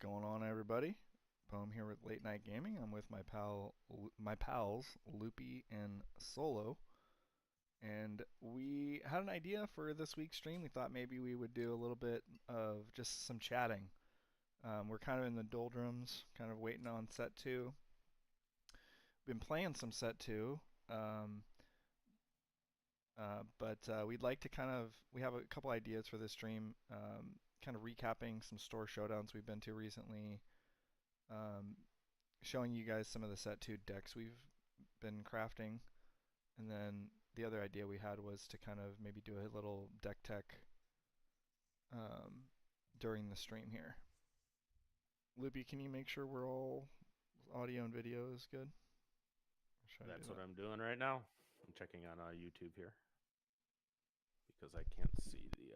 Going on, everybody? Poem here with Late Night Gaming. I'm with my pals, Loopy and Solo, and we had an idea for this week's stream. We thought maybe we would do a little bit of just some chatting. We're kind of in the doldrums, kind of waiting on set two. Been playing some set two, um, but we'd like to we have a couple ideas for this stream, kind of recapping some store showdowns we've been to recently. Um, Showing you guys some of the set 2 decks we've been crafting. And then the other idea we had was to kind of maybe do a little deck tech um, during the stream here. Loopy, can you make sure we're all audio and video is good? Or should I That's do what it? I'm doing right now. I'm checking on YouTube here because I can't see the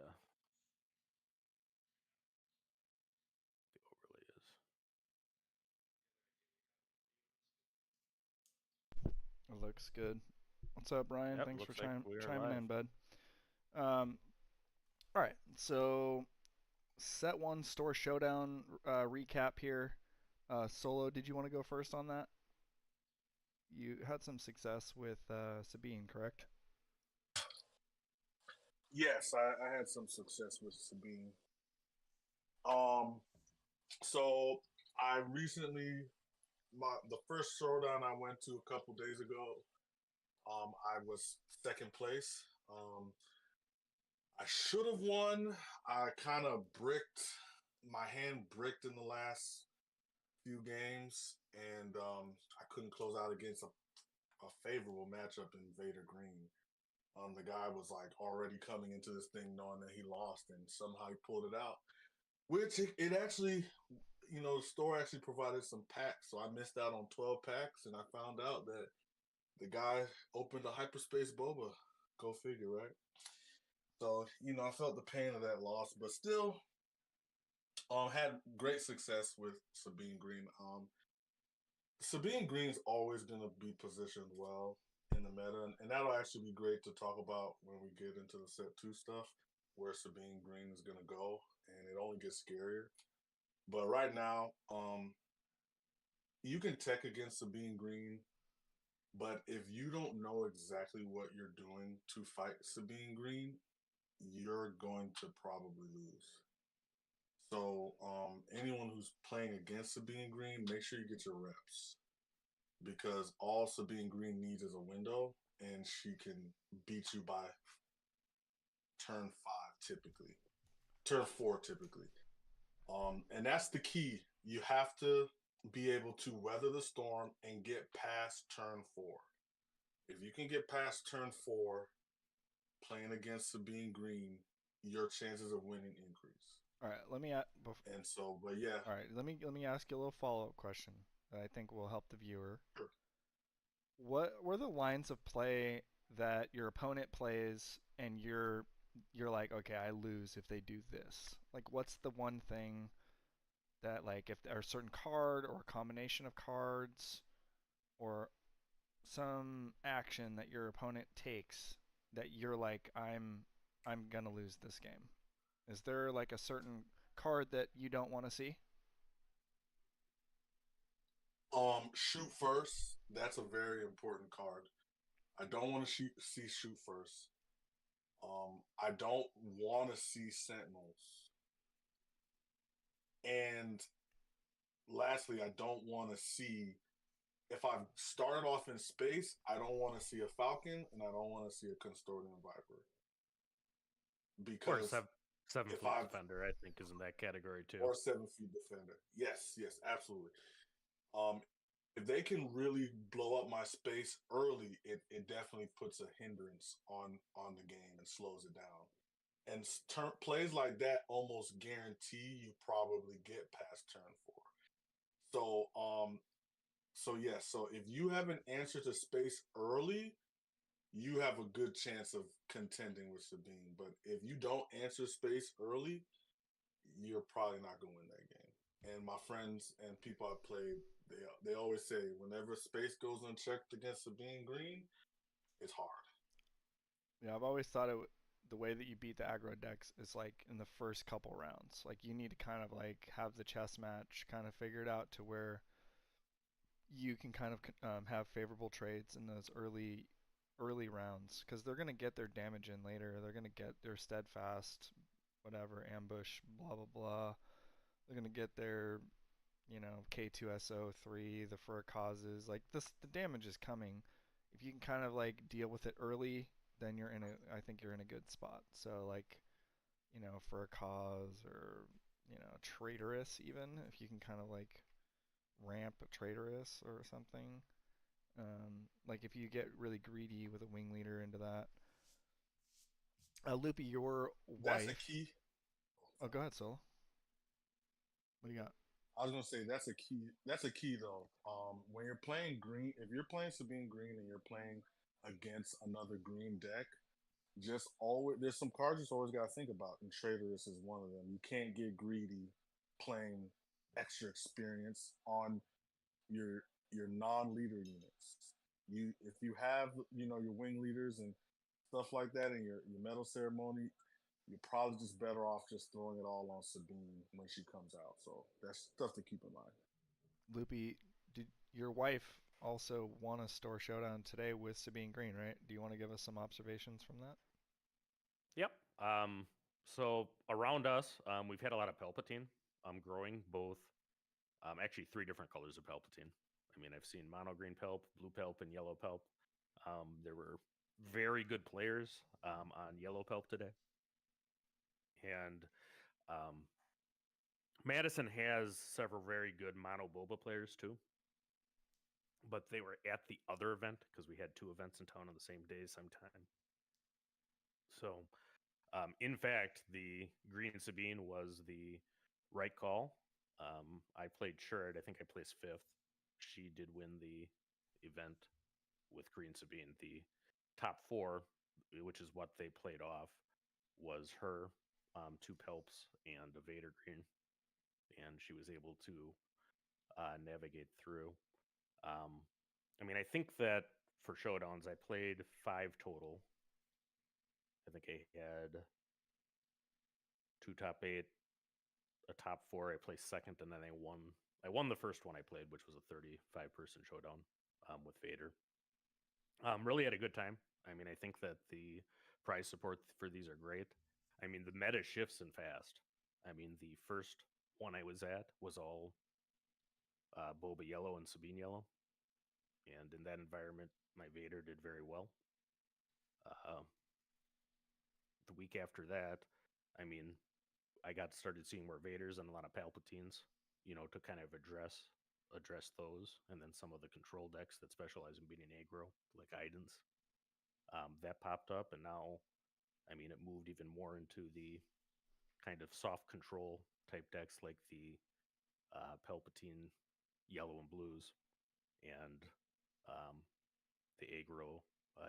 overlay is. It looks good. What's up, Brian? Yep, Thanks for looks like we are chiming live. in, bud. All right, so set 1 store showdown recap here. Solo, did you want to go first on that? You had some success with Sabine, correct? Yes, I had some success with Sabine. Um, so I recently the first showdown I went to a couple days ago. I was second place. I should have won. I kind of bricked my hand bricked in the last few games, and I couldn't close out against a favorable matchup in Vader Green. The guy was like already coming into this thing knowing that he lost, and somehow he pulled it out. Which it actually, the store actually provided some packs, so I missed out on 12 packs, and I found out that the guy opened a hyperspace boba. Go figure, right? So I felt the pain of that loss, but still, had great success with Sabine Green. Sabine Green's always going to be positioned well in the meta, and that'll actually be great to talk about when we get into the set 2 stuff, where Sabine Green is going to go, and it only gets scarier. But right now, you can tech against Sabine Green, but if you don't know exactly what you're doing to fight Sabine Green, you're going to probably lose. So anyone who's playing against Sabine Green, make sure you get your reps, because all Sabine Green needs is a window, and she can beat you by turn 5 typically, turn 4 typically. And that's the key. You have to be able to weather the storm and get past turn 4. If you can get past turn 4 playing against Sabine Green, your chances of winning increase. All right, And so, but yeah. All right, let me ask you a little follow-up question that I think will help the viewer. Sure. What were the lines of play that your opponent plays and you're like, okay, I lose if they do this? Like, what's the one thing that, like, if there are a certain card or a combination of cards or some action that your opponent takes that you're like, I'm gonna lose this game? Is there like a certain card that you don't want to see? Shoot first. That's a very important card. I don't want to see shoot first. I don't want to see sentinels. And lastly, I don't want to see, if I've started off in space, I don't want to see a falcon, and I don't want to see a Consortium Viper. Or Because seven if foot I've defender, I think, is in that category too. Or 7 feet defender. Yes, absolutely. Um, if they can really blow up my space early, it definitely puts a hindrance on the game and slows it down. And plays like that almost guarantee you probably get past turn 4. So so if you have an answer to space early, you have a good chance of contending with Sabine. But if you don't answer space early, you're probably not going to win that game. And my friends and people I played, they always say whenever space goes unchecked against Sabine Green, it's hard. Yeah, I've always thought the way that you beat the aggro decks is like in the first couple rounds. Like you need to kind of like have the chess match kind of figured out to where you can kind of have favorable trades in those early rounds because they're gonna get their damage in later. They're gonna get their steadfast, whatever ambush, blah blah blah. They're gonna get their K2SO3, the fur causes. Like this, the damage is coming. If you can kind of like deal with it early, then I think you're in a good spot. So like, for a cause or, traitorous even, if you can kind of like ramp a traitorous or something. Like if you get really greedy with a wing leader into that. Loopy, your That's a wife. key. Oh, go ahead, Solo. What do you got? I was gonna say that's a key. That's a key though. When you're playing green, if you're playing Sabine Green and you're playing against another green deck, just always there's some cards you always got to think about, and Traitorous is one of them. You can't get greedy playing extra experience on your non-leader units. If you have your wing leaders and stuff like that in your medal ceremony, you're probably just better off just throwing it all on Sabine when she comes out. So that's stuff to keep in mind. Loopy, did your wife also won a store showdown today with Sabine Green, right? Do you want to give us some observations from that? Yep. So around us, we've had a lot of Palpatine growing, both actually 3 different colors of Palpatine. I mean, I've seen mono green Palp, blue Palp, and yellow Palp. There were very good players on yellow Palp today. And Madison has several very good mono Boba players too. But they were at the other event because we had 2 events in town on the same day, same time. So, in fact, the Green Sabine was the right call. I played Sherd. I think I placed 5th. She did win the event with Green Sabine. The top 4, which is what they played off, was her, 2 Pelps, and a Vader Green. And she was able to navigate through. I mean, I think that for showdowns, I played 5 total. I think I had 2 top 8, a top 4. I placed 2nd, and then I won. I won the first one I played, which was a 35-person showdown with Vader. Really had a good time. I mean, I think that the prize support for these are great. I mean, the meta shifts in fast. I mean, the first one I was at was all Boba yellow and Sabine yellow. And in that environment, my Vader did very well. The week after that, I mean, I started seeing more Vaders and a lot of Palpatines, to kind of address those, and then some of the control decks that specialize in beating aggro, like Idens. That popped up, and now, I mean, it moved even more into the kind of soft control type decks like the Palpatine yellow and blues, and the aggro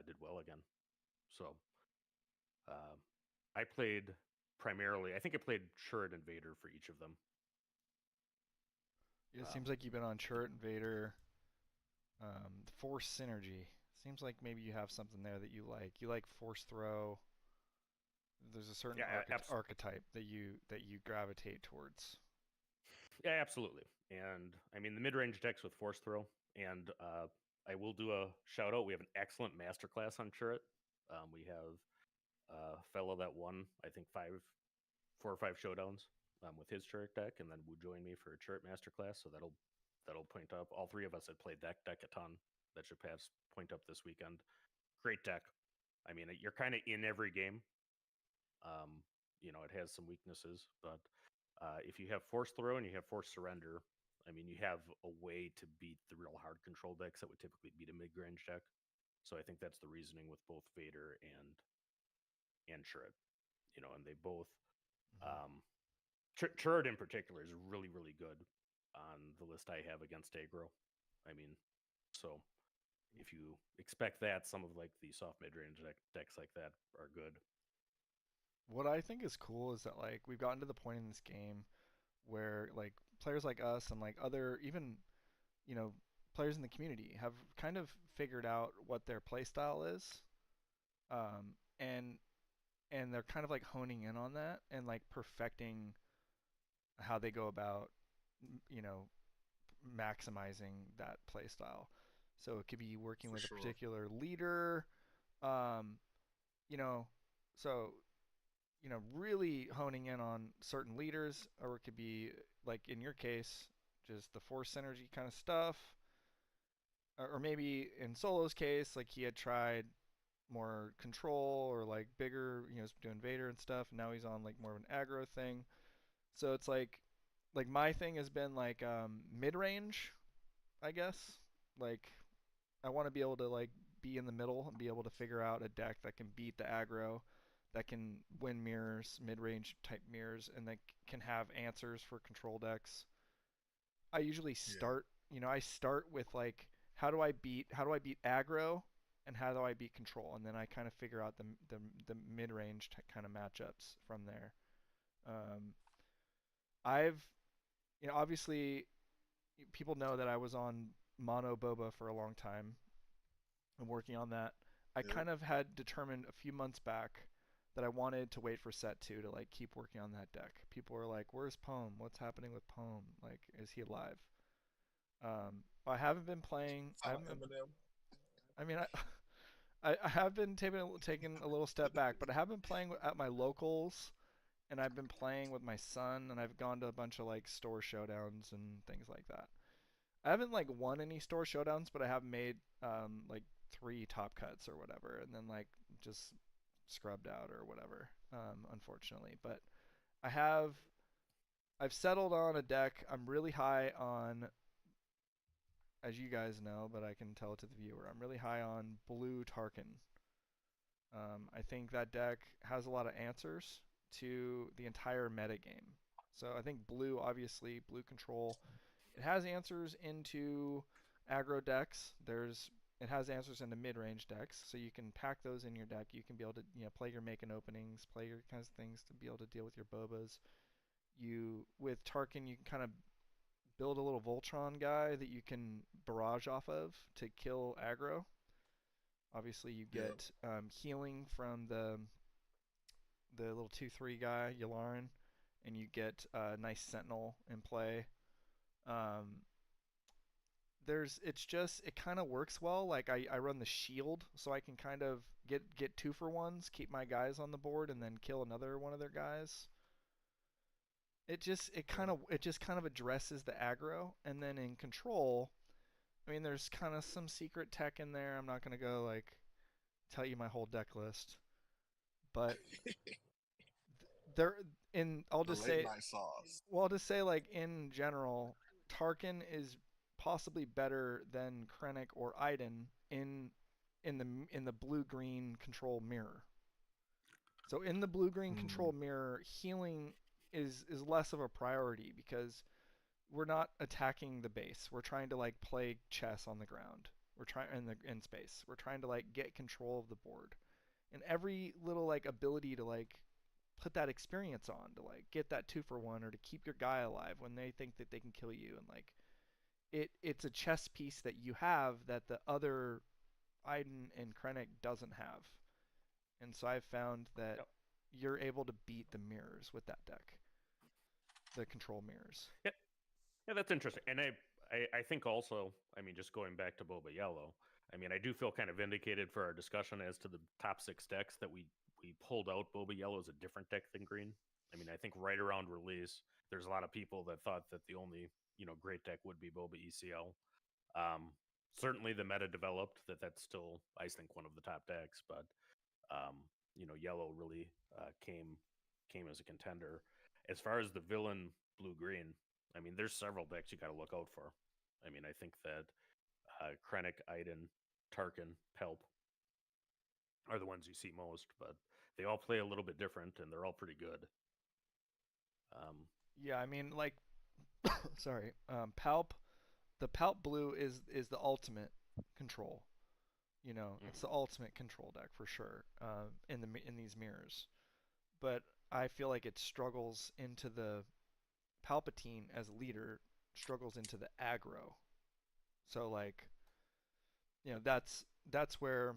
did well again. So I played primarily, I think I played Churret and Vader for each of them. Yeah, it seems like you've been on Churret and Vader. Force synergy. Seems like maybe you have something there that you like. You like force throw. There's a certain archetype that you gravitate towards. Yeah, absolutely. And I mean, the mid-range decks with force throw, and I will do a shout out. We have an excellent masterclass on Churret. We have a fellow that won, I think, 4 or 5 showdowns with his Churret deck, and then would join me for a Churret masterclass. So that'll point up. All 3 of us had played that deck a ton. That should pass point up this weekend. Great deck. I mean, you're kind of in every game. It has some weaknesses, but if you have force throw and you have force surrender, I mean, you have a way to beat the real hard control decks that would typically beat a mid-range deck. So I think that's the reasoning with both Vader and Churret. And they both Churret in particular is really, really good on the list I have against aggro. I mean, so if you expect that, some of like the soft mid-range decks like that are good. What I think is cool is that like we've gotten to the point in this game where like players like us and like other even players in the community have kind of figured out what their play style is, and and they're kind of like honing in on that and like perfecting how they go about, you know, maximizing that play style. So it could be working For with a sure. particular leader, um, you know, so really honing in on certain leaders, or it could be like in your case, just the force synergy kind of stuff, or maybe in Solo's case, like he had tried more control or like bigger, doing Vader and stuff. And now he's on like more of an aggro thing. So it's like my thing has been like mid range, I guess. Like I want to be able to like be in the middle and be able to figure out a deck that can beat the aggro, that can win mirrors, mid range type mirrors, and that can have answers for control decks. I usually Yeah. start, I start with like how do I beat aggro, and how do I beat control, and then I kind of figure out the mid range kind of matchups from there. Um, I've obviously people know that I was on mono boba for a long time. I'm working on that. I Yep. kind of had determined a few months back that I wanted to wait for set 2 to like keep working on that deck. People were like, "Where's Poem? What's happening with Poem? Like, is he alive?" I haven't been playing. I Silent haven't. Eminem. I mean, I have been taking a little step back, but I have been playing at my locals, and I've been playing with my son, and I've gone to a bunch of like store showdowns and things like that. I haven't like won any store showdowns, but I have made like 3 top cuts or whatever, and then like just scrubbed out or whatever. Unfortunately, but I have I've settled on a deck. I'm really high on, as you guys know, but I can tell it to the viewer. I'm really high on Blue Tarkin. I think that deck has a lot of answers to the entire meta game. So I think blue, obviously, blue control, it has answers into aggro decks. It has answers into mid-range decks, so you can pack those in your deck. You can be able to play your making openings, play your kinds of things to be able to deal with your bobas. You with Tarkin, you can kind of build a little Voltron guy that you can barrage off of to kill aggro. Obviously, you Yep. get healing from the little 2/3 guy Yularen, and you get a nice Sentinel in play. Um, it kind of works well. Like I run the shield, so I can kind of get 2-for-1s, keep my guys on the board, and then kill another one of their guys. Yeah. It just kind of addresses the aggro, and then in control, I mean, there's kind of some secret tech in there. I'm not gonna go like tell you my whole deck list, but there in I'll The just late say night sauce. Well, to say like in general, Tarkin is possibly better than Krennic or Iden in the blue green control mirror. So in the blue green Mm. control mirror, healing is less of a priority because we're not attacking the base. We're trying to like play chess on the ground. We're trying in space. We're trying to like get control of the board. And every little like ability to like put that experience on to like get that 2-for-1 or to keep your guy alive when they think that they can kill you, and like it's a chess piece that you have that the other Iden and Krennic doesn't have. And so I've found that Yep. you're able to beat the mirrors with that deck, the control mirrors. Yeah, yeah, that's interesting. And I think also, I mean, just going back to Boba Yellow, I mean, I do feel kind of vindicated for our discussion as to the top 6 decks that we pulled out. Boba Yellow is a different deck than green. I mean, I think right around release, there's a lot of people that thought that the only great deck would be Boba ECL. Um, Certainly, the meta developed that that's still, I think, one of the top decks, but Yellow really came as a contender. As far as the villain blue green, I mean, there's several decks you got to look out for. I mean, I think that Krennic, Iden, Tarkin, Pelp are the ones you see most, but they all play a little bit different and they're all pretty good. Yeah, I mean like sorry, Palp. The Palp blue is the ultimate control. It's the Mhm. ultimate control deck for sure. In these mirrors, but I feel like it struggles into the Palpatine as leader struggles into the aggro. So like that's where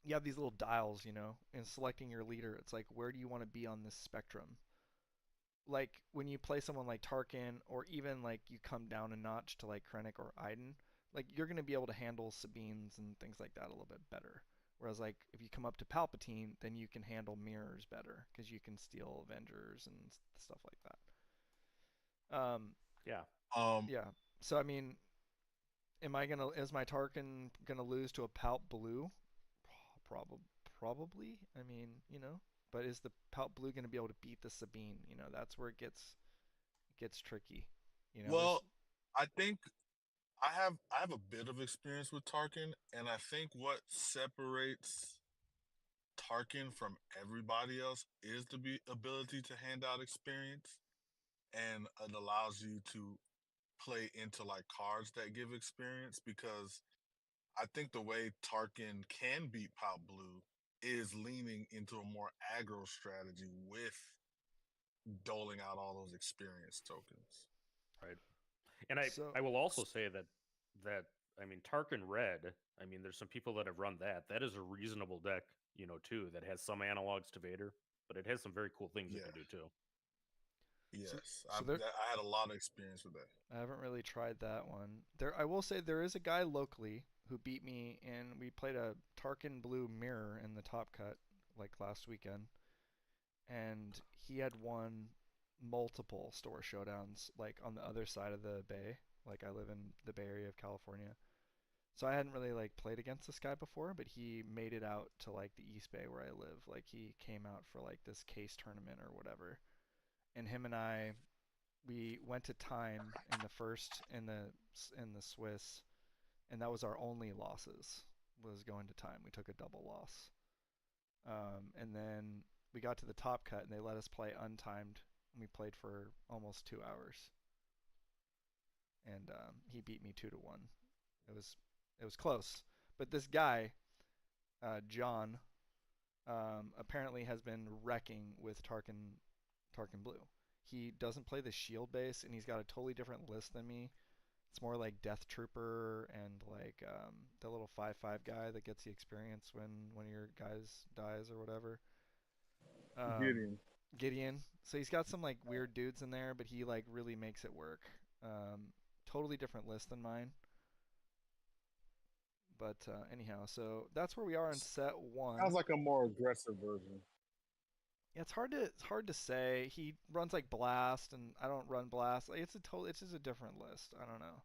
you have these little dials, and selecting your leader. It's like, where do you want to be on this spectrum? Like when you play someone like Tarkin, or even like you come down a notch to like Krennic or Iden, like you're gonna be able to handle Sabines and things like that a little bit better. Whereas like if you come up to Palpatine, then you can handle mirrors better because you can steal Avengers and stuff like that. Yeah. Um, Yeah. So I mean, is my Tarkin gonna lose to a Palp Blue? Probably, probably. I mean, but is the Palp Blue gonna be able to beat the Sabine? That's where it gets tricky. There's well, I think I have a bit of experience with Tarkin, and I think what separates Tarkin from everybody else is the ability to hand out experience, and it allows you to play into like cards that give experience because I think the way Tarkin can beat Pop Blue is leaning into a more aggro strategy with doling out all those experience tokens. Right. And I so I will also say that I mean Tarkin Red. I mean, there's some people that have run that. That is a reasonable deck, too. That has some analogs to Vader, but it has some very cool things it Yeah, can do too. so yes, so there. I had a lot of experience with that. I haven't really tried that one. I will say there is a guy locally who beat me, and we played a Tarkin Blue Mirror in the top cut like last weekend, and he had won multiple store showdowns like on the other side of the bay. Like I live in the Bay Area of California. So I hadn't really like played against this guy before, but he made it out to like the East Bay where I live. Like he came out for like this case tournament or whatever. And him and I, we went to time in the first in the Swiss, and that was our only losses, was going to time. We took a double loss. And then we got to the top cut and they let us play untimed. And we played for almost 2 hours, and he beat me 2-1. It was close, but this guy, John, apparently has been wrecking with Tarkin Blue. He doesn't play the shield base, and he's got a totally different list than me. It's more like Death Trooper and like the little 5/5 guy that gets the experience when one of your guys dies or whatever. Um, Gideon. Gideon. So he's got some like weird dudes in there, but he like really makes it work. Totally different list than mine. But anyhow, so that's where we are in set one. Sounds like a more aggressive version. Yeah, it's hard to say. He runs like Blast, and I don't run Blast. Like it's just a different list. I don't know.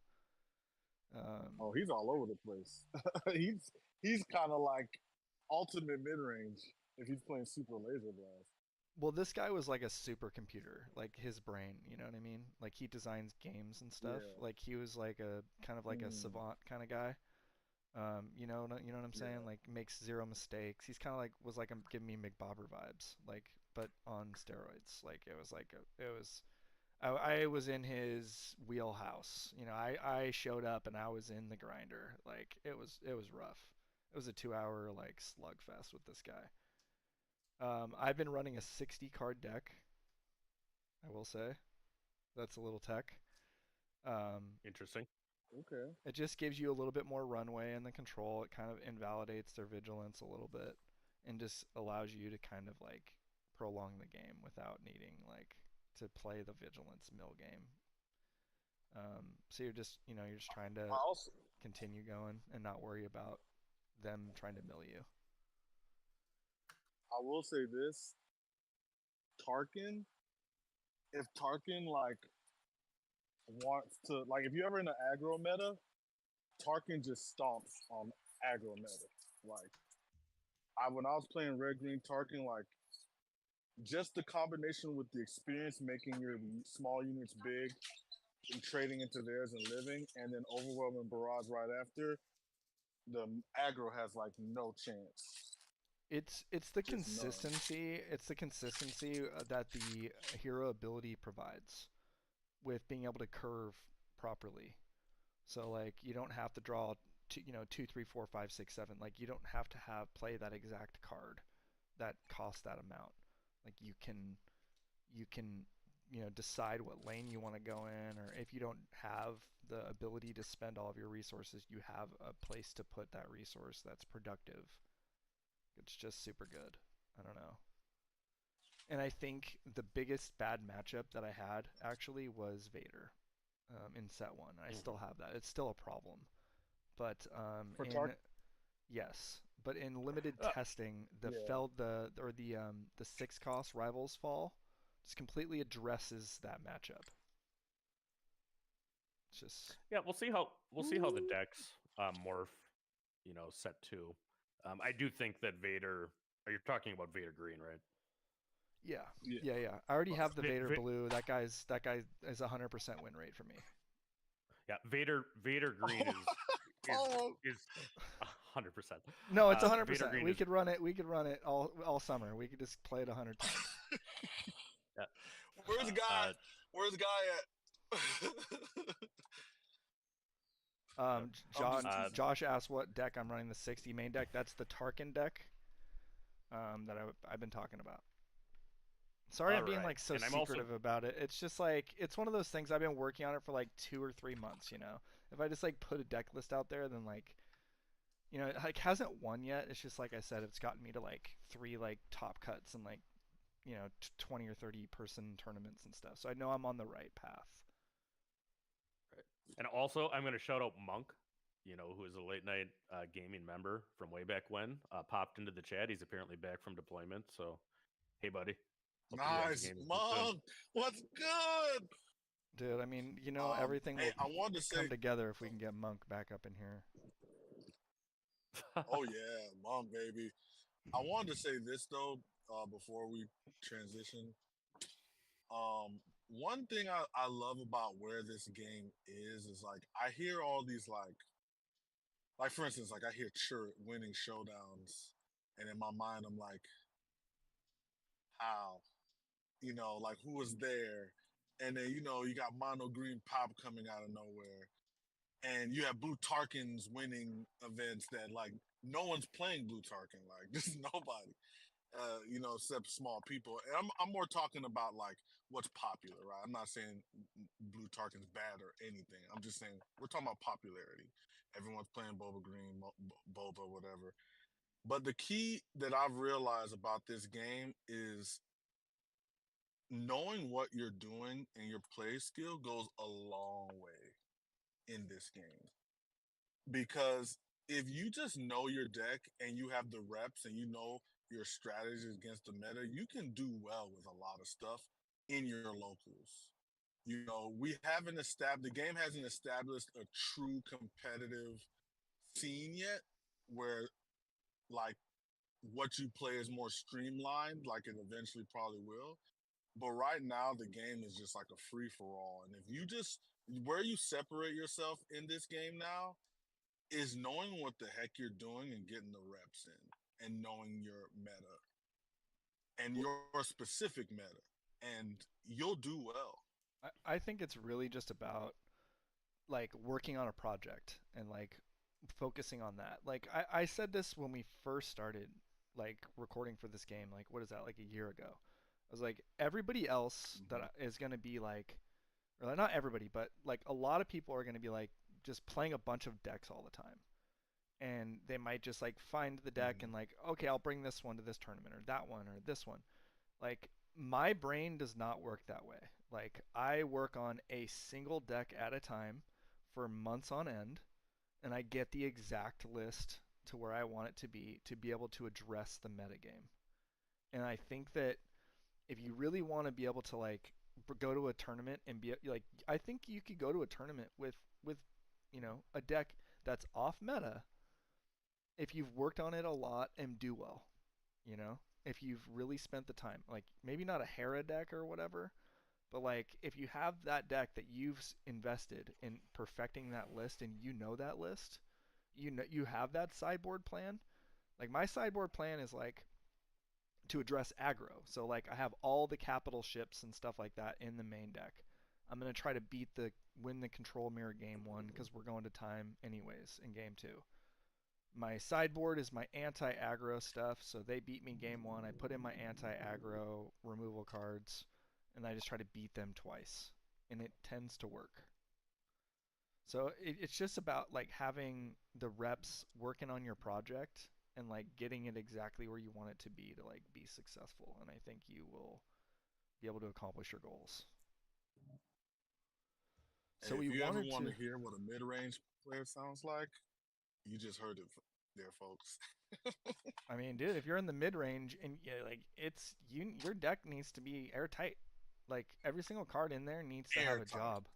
Oh, he's all over the place. He's kind of like ultimate mid range if he's playing Super Laser Blast. Well, this guy was like a supercomputer, like his brain. You know what I mean? Like he designs games and stuff. Yeah. Like he was like a kind of like a Mm, savant kind of guy. You know what I'm saying? yeah. Like makes zero mistakes. He's kind of like was like giving me McBobber vibes, like but on steroids. Like it was like it was. I was in his wheelhouse. I showed up and I was in the grinder. Like it was rough. It was a 2 hour like slugfest with this guy. I've been running a 60 card deck. I will say that's a little tech. Um, Interesting. Okay. it just gives you a little bit more runway in the control. It kind of invalidates their vigilance a little bit, and just allows you to kind of like prolong the game without needing like to play the vigilance mill game. So you're just trying to I also continue going and not worry about them trying to mill you. I will say this: Tarkin. If Tarkin like wants to like, if you're ever in an aggro meta, Tarkin just stomps on aggro meta. Like when I was playing Red Green Tarkin, like just the combination with the experience making your small units big and trading into theirs and living, and then overwhelming barrage right after, the aggro has like no chance. It's the Just none. consistency. It's the consistency that the hero ability provides with being able to curve properly. So like you don't have to draw two, three, four, five, six, seven. Like you don't have to have play that exact card that costs that amount. Like you can decide what lane you want to go in, or if you don't have the ability to spend all of your resources, you have a place to put that resource that's productive. It's just super good. I don't know. And I think the biggest bad matchup that I had actually was Vader in set one. I still have that. It's still a problem. But For in Tark, yes, but in limited Uh, testing, the yeah. fell the 6 cost Rivals Fall just completely addresses that matchup. It's just yeah, we'll see how the decks morph. Set two. I do think that Vader. Are you talking about Vader Green, right? yeah, Yeah. yeah. I already have the Va- Vader Va- blue. That guy is 100% win rate for me. yeah, Vader Green is Oh, is 100%. No, it's Vader 100%. Green We is could run it. We could run it all summer. We could just play it 100 times. yeah, where's the guy? uh, Where's the guy at? I'm just John, uh, teasing. Josh asked what deck I'm running the 60 main deck. That's the Tarkin deck that I've been talking about. Sorry, all I'm being right, like so and I'm also secretive about it. It's just like it's one of those things I've been working on it for like 2 or 3 months. If I just like put a deck list out there, then like it like hasn't won yet. It's just like I said, it's gotten me to like 3 like top cuts and like 20 or 30 person tournaments and stuff. So I know I'm on the right path. and also I'm going to shout out Monk. Who is a late night gaming member from way back when. Popped into the chat. He's apparently back from deployment. So, hey, buddy. Hope you guys Nice, game soon. Monk. What's good? Dude, I mean, everything Hey, will I wanted to say, come together if we can get Monk back up in here. oh yeah, Monk, baby. I wanted to say this though, before we transition. One thing I love about where this game is like I hear all these like for instance, like I hear Chirrut winning showdowns, and in my mind I'm like, how? Like who was there? And then you got Mono Green Pop coming out of nowhere. And you have Blue Tarkins winning events that like no one's playing Blue Tarkin, like just nobody. Except small people. And I'm more talking about like what's popular, right? I'm not saying Blue Tarkin's bad or anything. I'm just saying we're talking about popularity. Everyone's playing Boba Green, Boba, whatever. But the key that I've realized about this game is knowing what you're doing and your play skill goes a long way in this game. Because if you just know your deck and you have the reps and you know your strategies against the meta, you can do well with a lot of stuff in your locals. We haven't established the game hasn't established a true competitive scene yet where like what you play is more streamlined, like it eventually probably will. But right now the game is just like a free for all. And if you just where you separate yourself in this game now is knowing what the heck you're doing and getting the reps in and knowing your meta and your specific meta and you'll do well. I think it's really just about like working on a project and like focusing on that. Like I said this when we first started like recording for this game, like what is that, like a year ago. I was like everybody else that Mm-hmm. is going to be like, or like, not everybody, but like a lot of people are going to be like just playing a bunch of decks all the time. And they might just like find the deck Mm-hmm. and like, okay, I'll bring this one to this tournament or that one or this one. Like my brain does not work that way. Like I work on a single deck at a time for months on end, and I get the exact list to where I want it to be able to address the metagame. And I think that if you really want to be able to like go to a tournament and be like, I think you could go to a tournament with a deck that's off meta if you've worked on it a lot and do well. You know, if you've really spent the time, like maybe not a Hera deck or whatever, but like if you have that deck that you've invested in perfecting that list and you know that list, you have that sideboard plan. Like my sideboard plan is like to address aggro. So like I have all the capital ships and stuff like that in the main deck. I'm gonna try to win the control mirror game one because we're going to time anyways in game two. My sideboard is my anti-aggro stuff, so they beat me game one. I put in my anti-aggro removal cards, and I just try to beat them twice, and it tends to work. So it's just about like having the reps working on your project and like getting it exactly where you want it to be successful. And I think you will be able to accomplish your goals. So Hey, we if you ever wanted want to. to hear what a mid-range player sounds like, you just heard it there, folks. I mean, dude, if you're in the mid range and like your deck needs to be airtight. Like every single card in there needs to have a Airtight. job.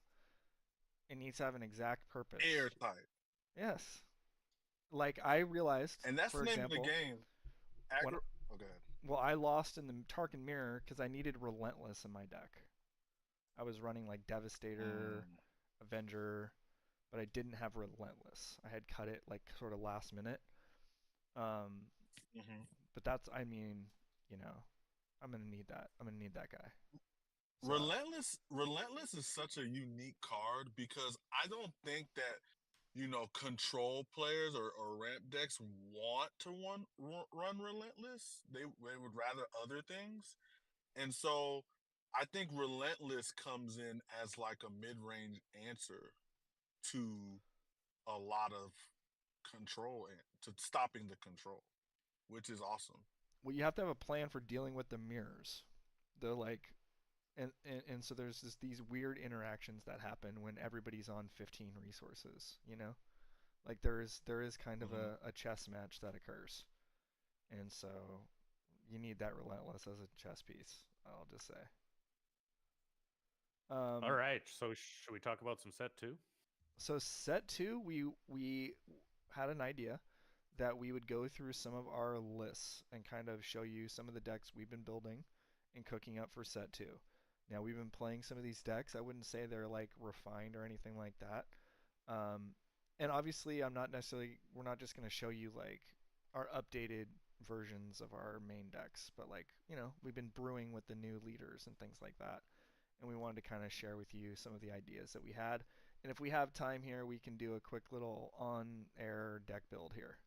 It needs to have an exact purpose. Airtight. Yes. Like I realized, And that's for the name of the example, game. when Okay. well, I lost in the Tarkin Mirror because I needed Relentless in my deck. I was running like Devastator, Mm, Avenger, but I didn't have Relentless. I had cut it like sort of last minute. Um, hmm but that's, I mean, you know, I'm gonna need that. I'm gonna need that guy. So Relentless is such a unique card because I don't think that control players or ramp decks want to run Relentless. They would rather other things, and so I think Relentless comes in as like a mid range answer to a lot of control and to stopping the control, which is awesome. well, you have to have a plan for dealing with the mirrors. The like, and so there's these weird interactions that happen when everybody's on 15 resources. Like there is kind of hmm a chess match that occurs, and so you need that Relentless as a chess piece. I'll just say. All Um, right. So should we talk about some set two? so set two, we had an idea that we would go through some of our lists and kind of show you some of the decks we've been building and cooking up for set two. Now we've been playing some of these decks. I wouldn't say they're like refined or anything like that. Um, and obviously, we're not just going to show you like our updated versions of our main decks, but like, we've been brewing with the new leaders and things like that. And we wanted to kind of share with you some of the ideas that we had. And if we have time here, we can do a quick little on-air deck build here.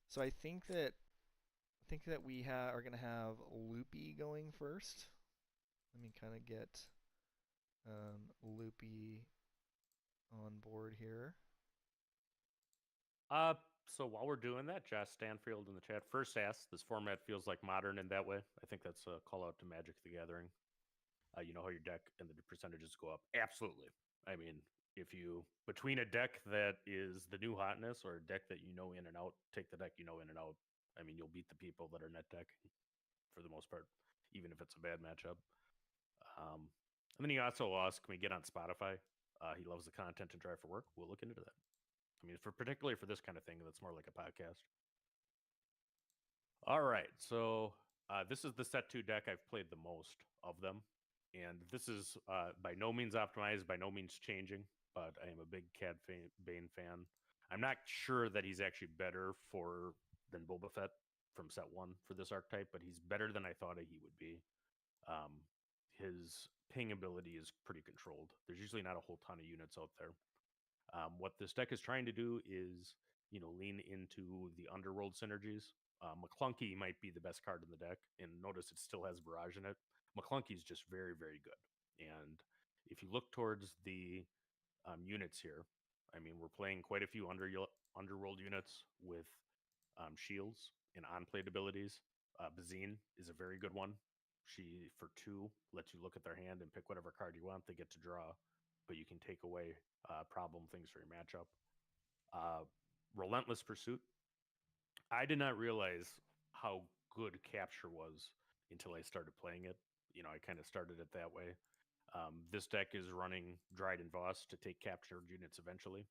So I think that we are going to have Loopy going first. Let me kind of get Loopy on board here. Uh, so while we're doing that, Josh Stanfield in the chat first asked, "This format feels like modern in that way." I think that's a call out to Magic the Gathering. You know how your deck and the percentages go up. Absolutely. I mean, if you between a deck that is the new hotness or a deck that you know in and out, take the deck you know in and out. I mean, you'll beat the people that are net deck for the most part, even if it's a bad matchup. And then he also asked, "Can we get on Spotify?" He loves the content and drive for work. We'll look into that. I mean, particularly for this kind of thing, that's more like a podcast. All right, so this is the set two deck I've played the most of them, and this is by no means optimized, by no means changing, but I am a big Cad Bane fan. I'm not sure that he's actually better than Boba Fett from set one for this archetype, but he's better than I thought he would be. Um, his ping ability is pretty controlled. There's usually not a whole ton of units out there. What this deck is trying to do is, lean into the underworld synergies. McClunky might be the best card in the deck, and notice it still has Barrage in it. McClunky is just very, very good. And if you look towards the units here, I mean, we're playing quite a few underworld units with shields and on-played abilities. Bazine is a very good one. She, for 2, lets you look at their hand and pick whatever card you want. They get to draw, but you can take away problem things for your matchup. Relentless Pursuit. I did not realize how good Capture was until I started playing it. I kind of started it that way. This deck is running Dryden Voss to take captured units eventually,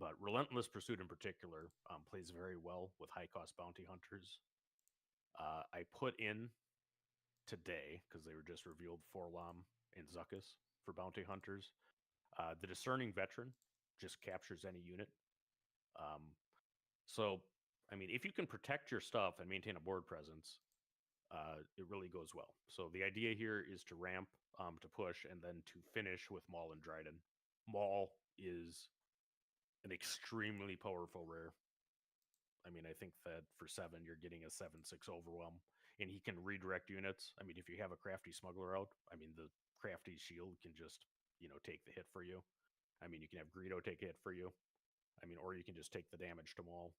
but Relentless Pursuit in particular plays very well with high cost bounty hunters. I put in today, because they were just revealed, Forlom and Zuckuss for bounty hunters. The Discerning Veteran just captures any unit. So, I mean, if you can protect your stuff and maintain a board presence, it really goes well. So the idea here is to ramp, to push, and then to finish with Maul and Dryden. Maul is an extremely powerful rare. I mean, I think that for 7, you're getting a 7/6 overwhelm, and he can redirect units. I mean, if you have a crafty smuggler out, I mean, the crafty shield can just, take the hit for you. I mean, you can have Greedo take a hit for you. I mean, or you can just take the damage to Maul.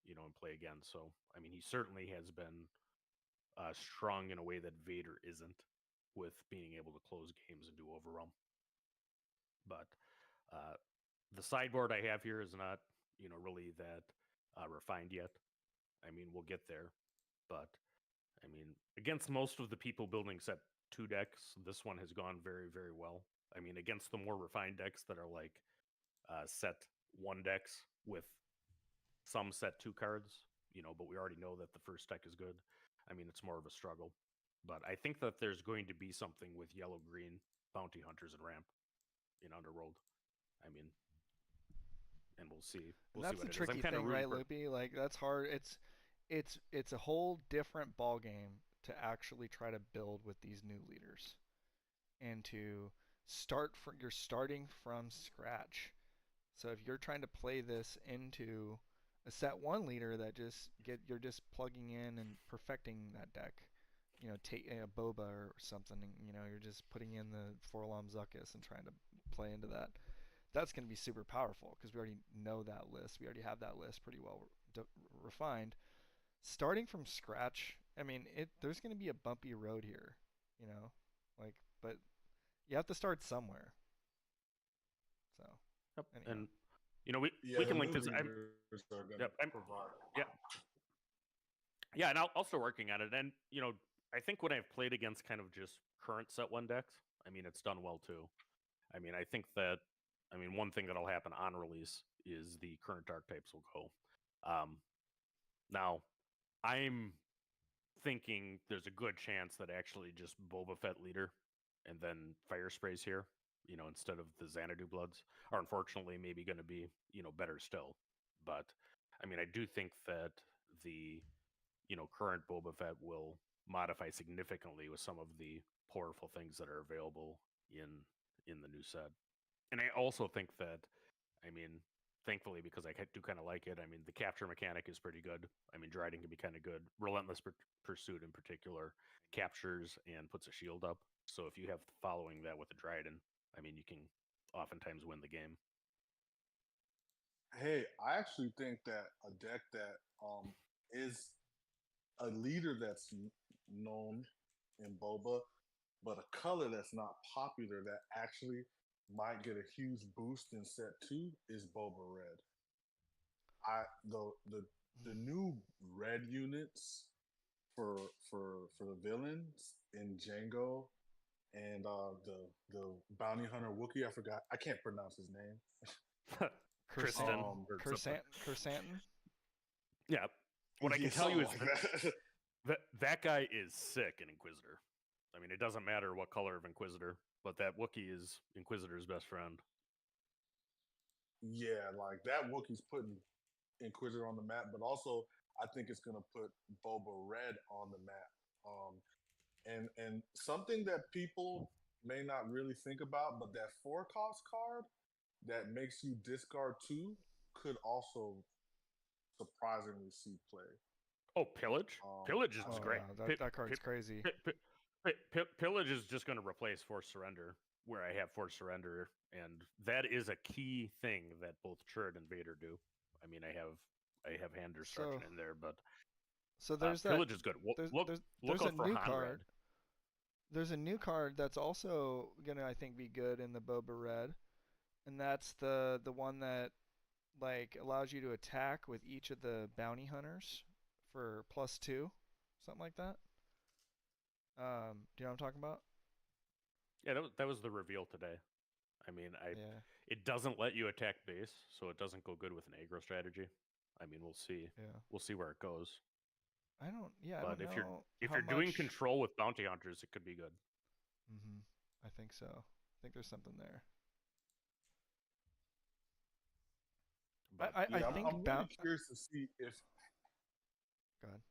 and play again. So, I mean, he certainly has been strong in a way that Vader isn't, with being able to close games and do overwhelm. But uh, the sideboard I have here is not, really that refined yet. I mean, we'll get there, but I mean, against most of the people building set 2 decks, this one has gone very, very well. I mean, against the more refined decks that are like set 1 decks with some set 2 cards, but we already know that the first deck is good. I mean, it's more of a struggle. But I think that there's going to be something with yellow-green bounty hunters and ramp in Underworld. I mean, and we'll see. And that's the tricky thing, right, Loopy? Like, that's hard. It's a whole different ball game to actually try to build with these new leaders, and to you're starting from scratch. So if you're trying to play this into a set 1 leader that you're just plugging in and perfecting that deck, take a Boba or something, you're just putting in the Forlom Zuckuss and trying to play into that. That's going to be super powerful because we already know that list. We already have that list pretty well refined. Starting from scratch, I mean, there's going to be a bumpy road here, but you have to start somewhere. So, yep. Anyhow. And we can link this. Yeah, and I'll start working on it. And I think when I've played against kind of just current set 1 decks, I mean, it's done well too. I mean, I think that one thing that'll happen on release is the current archetypes will go. Now, I'm thinking there's a good chance that actually just Boba Fett leader and then fire sprays here, instead of the Xanadu Bloods, are unfortunately maybe going to be, better still. But, I mean, I do think that the, current Boba Fett will modify significantly with some of the powerful things that are available in the new set. And I also think that, I mean, thankfully, because I do kind of like it, I mean, the capture mechanic is pretty good. I mean, Dryden can be kind of good. Relentless Pursuit in particular captures and puts a shield up. So if you have following that with a Dryden, I mean, you can oftentimes win the game. Hey, I actually think that a deck that is a leader that's known in Boba, but a color that's not popular that actually might get a huge boost in set 2 is Boba Red. The new red units for the villains in Django and the bounty hunter Wookiee, I can't pronounce his name. Kersantin? Yeah. What I can tell you is that guy is sick in Inquisitor. I mean, it doesn't matter what color of Inquisitor, but that Wookiee is Inquisitor's best friend. Yeah, like that Wookiee's putting Inquisitor on the map, but also I think it's going to put Boba Red on the map. And something that people may not really think about, but that 4-cost card that makes you discard 2 could also surprisingly see play. Oh, Pillage? Pillage is great. Yeah, that card's crazy. Pillage is just going to replace Forced Surrender, where I have Forced Surrender, and that is a key thing that both Churd and Vader do. I mean, I have hand destruction in there, but so there's Pillage is good. Look out for Han Red. There's a new card that's also gonna, I think, be good in the Boba Red, and that's the one that like allows you to attack with each of the bounty hunters for +2, something like that. Do you know what I'm talking about? Yeah, that was the reveal today. I mean, it doesn't let you attack base, so it doesn't go good with an aggro strategy. I mean, we'll see. Yeah. We'll see where it goes. I don't But if you're doing control with bounty hunters, it could be good. I think so. I think there's something there. But I'm really curious to see if. Go ahead.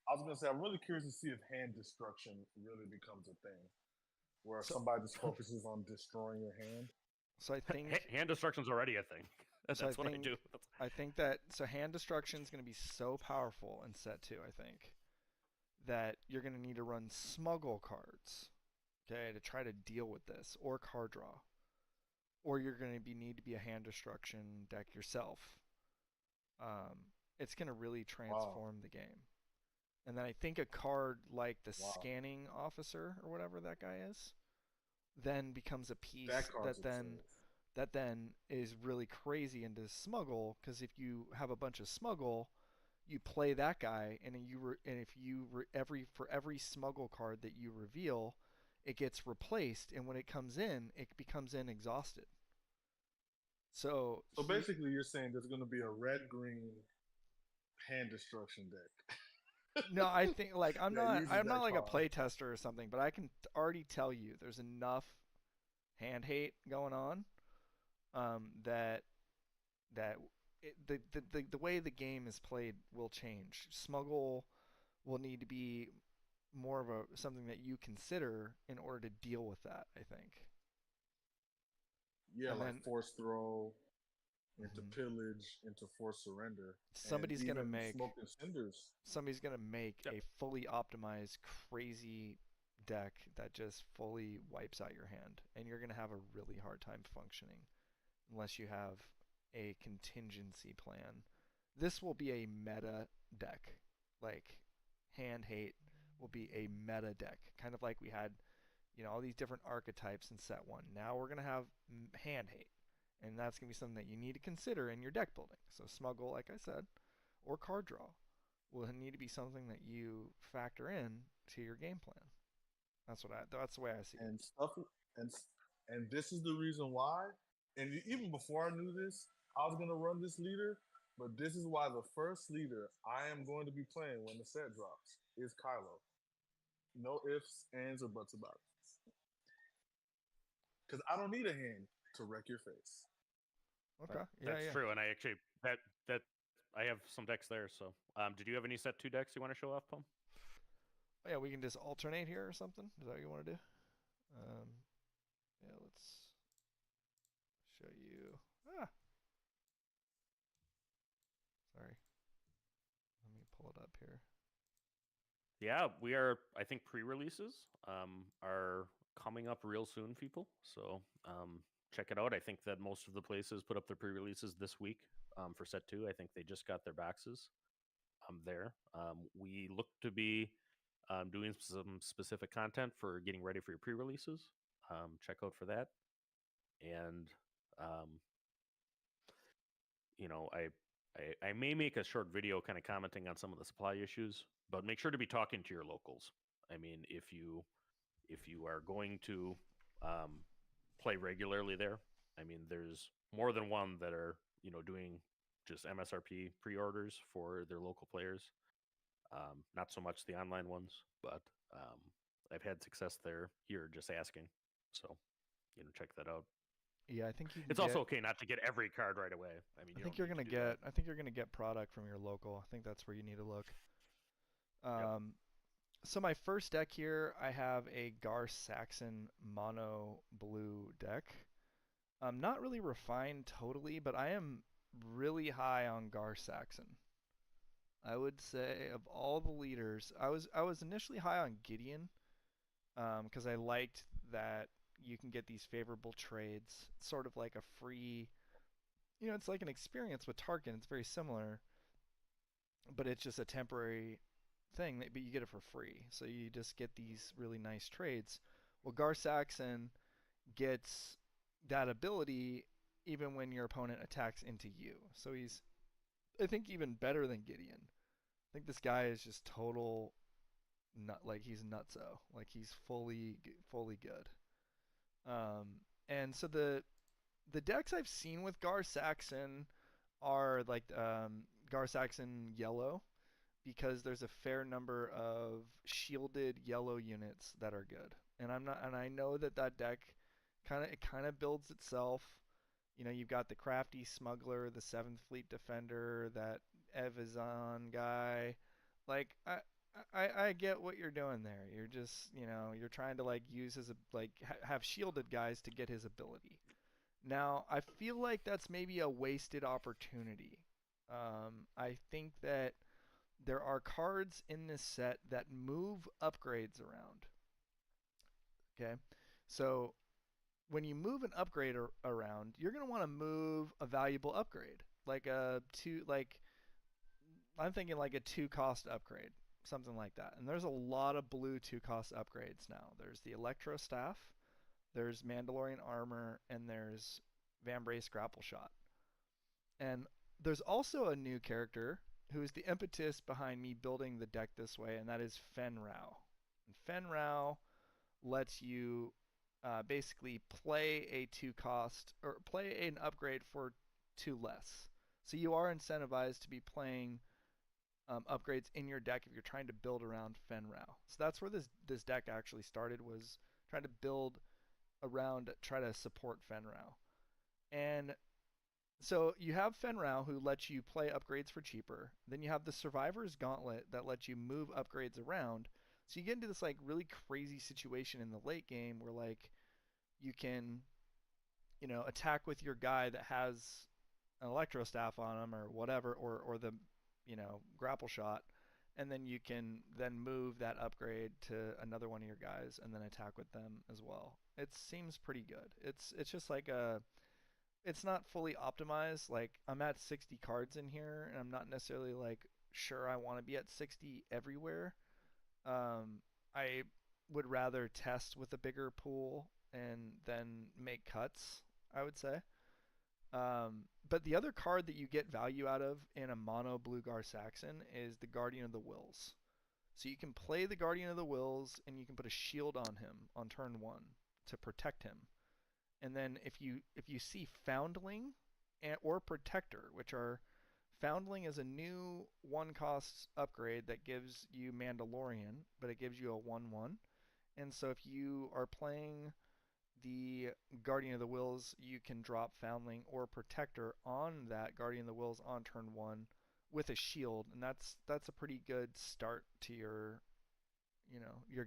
I was gonna say I'm really curious to see if hand destruction really becomes a thing, where somebody just focuses on destroying your hand. So I think hand destruction's already a thing. That's what I do. I think that hand destruction is going to be so powerful in set 2. I think that you're going to need to run smuggle cards, okay, to try to deal with this, or card draw, or you're going to need to be a hand destruction deck yourself. it's going to really Wow. transform the game. And then I think a card like the Wow. scanning officer or whatever that guy is then becomes a piece That card's that then is really crazy into smuggle, because if you have a bunch of smuggle, you play that guy, and if you for every smuggle card that you reveal, it gets replaced, and when it comes in, it becomes in exhausted. So So basically, you're saying there's going to be a red green hand destruction deck. no, I think like I'm that not uses I'm not that like a card. play tester or something, but I can already tell you there's enough hand hate going on that the way the game is played will change. Smuggle will need to be more of a something that you consider in order to deal with that, I think. Yeah, And like then force throw into mhm, pillage into force surrender, and somebody's gonna even make smoke and cinders. Yep. a fully optimized crazy deck that just fully wipes out your hand, and you're gonna have a really hard time functioning unless you have a contingency plan. This will be a meta deck. Like hand hate will be a meta deck, kind of like we had, all these different archetypes in set 1. Now we're going to have hand hate. And that's going to be something that you need to consider in your deck building. So smuggle, like I said, or card draw will need to be something that you factor in to your game plan. That's the way I see it. And stuff and and this is the reason why. And even before I knew this, I was gonna run this leader, but this is why the first leader I am going to be playing when the set drops is Kylo. No ifs, ands, or buts about it. Because I don't need a hand to wreck your face. Okay. That's Yeah. true, and I actually that I have some decks there. So, did you have any set 2 decks you want to show off, Pum? Oh, yeah, we can just alternate here or something. Is that what you want to do? Yeah, let's show you. Sorry. Let me pull it up here. Yeah, we are. I think pre-releases are coming up real soon, people. So check it out. I think that most of the places put up their pre-releases this week for set 2. I think they just got their boxes there. We look to be doing some specific content for getting ready for your pre-releases. Check out for that. And I may make a short video kind of commenting on some of the supply issues, but make sure to be talking to your locals. I mean, if you are going to play regularly there, I mean, there's more than one that are doing just MSRP pre-orders for their local players. Not so much the online ones, but I've had success there here just asking. So, check that out. Yeah, I think you can It's also okay not to get every card right away. I mean, I think you're gonna get product from your local. I think that's where you need to look. Yep. So my first deck here, I have a Gar Saxon mono blue deck. I'm not really refined totally, but I am really high on Gar Saxon. I would say of all the leaders, I was initially high on Gideon, because I liked that you can get these favorable trades, sort of like a free, it's like an experience with Tarkin. It's very similar, but it's just a temporary thing, but you get it for free. So you just get these really nice trades. Well, Gar Saxon gets that ability even when your opponent attacks into you. So he's, I think, even better than Gideon. I think this guy is just total nut. Like he's nutso. Like he's fully good. And so the decks I've seen with Gar Saxon are like Gar Saxon yellow, because there's a fair number of shielded yellow units that are good. And I know that deck kind of builds itself. You've got the crafty smuggler, the 7th Fleet Defender, that Evazan guy. Like I get what you're doing there. You're just, you're trying to like use his have shielded guys to get his ability. Now, I feel like that's maybe a wasted opportunity. I think that there are cards in this set that move upgrades around. Okay, so when you move an upgrade around, you're gonna want to move a valuable upgrade, like I'm thinking like a 2-cost upgrade, something like that. And there's a lot of blue 2-cost upgrades now. There's the Electro Staff, there's Mandalorian Armor, and there's Vambrace Grapple Shot. And there's also a new character who is the impetus behind me building the deck this way, and that is Fen Rao. And Fen Rao lets you basically play a 2-cost or play an upgrade for 2 less. So you are incentivized to be playing upgrades in your deck if you're trying to build around Fen Rao. So that's where this deck actually started, was trying to build around, try to support Fen Rao. And so you have Fen Rao, who lets you play upgrades for cheaper. Then you have the Survivor's Gauntlet that lets you move upgrades around. So you get into this like really crazy situation in the late game where like you can, attack with your guy that has an Electro Staff on him or whatever, or the, grapple shot, and then you can then move that upgrade to another one of your guys and then attack with them as well. It seems pretty good. It's just like it's not fully optimized. Like I'm at 60 cards in here, and I'm not necessarily like sure I want to be at 60 everywhere. I would rather test with a bigger pool and then make cuts, I would say. But the other card that you get value out of in a mono blue Gar Saxon is the Guardian of the Wills. So you can play the Guardian of the Wills and you can put a shield on him on turn 1 to protect him. And then if you see Foundling or Protector, which are Foundling is a new 1-cost upgrade that gives you Mandalorian, but it gives you a 1/1. And so if you are playing the Guardian of the Wills, you can drop Foundling or Protector on that Guardian of the Wills on turn 1 with a shield, and that's a pretty good start to your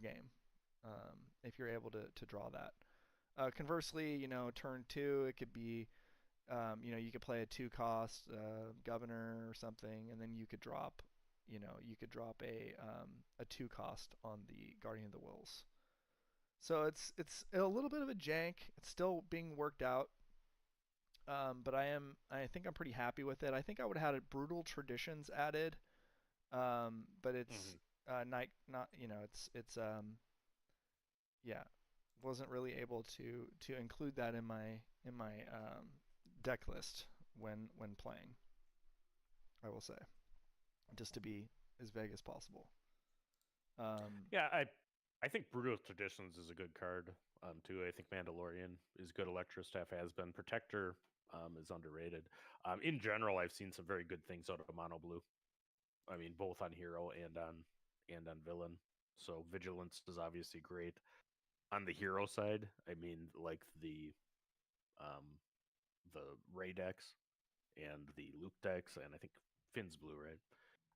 game, if you're able to draw that. Conversely, turn 2, it could be, you could play a 2-cost Governor or something, and then you could drop a 2-cost on the Guardian of the Wills. So it's a little bit of a jank. It's still being worked out, but I think I'm pretty happy with it. I think I would have had Brutal Traditions added, but it's yeah, wasn't really able to include that in my deck list when playing. I will say, just to be as vague as possible. Yeah, I think Brutal Traditions is a good card, too. I think Mandalorian is good. Electro Staff has been. Protector is underrated. In general, I've seen some very good things out of Mono Blue. I mean, both on hero and on villain. So Vigilance is obviously great. On the hero side, I mean, like the Ray decks and the Luke decks, and I think Finn's Blue, right?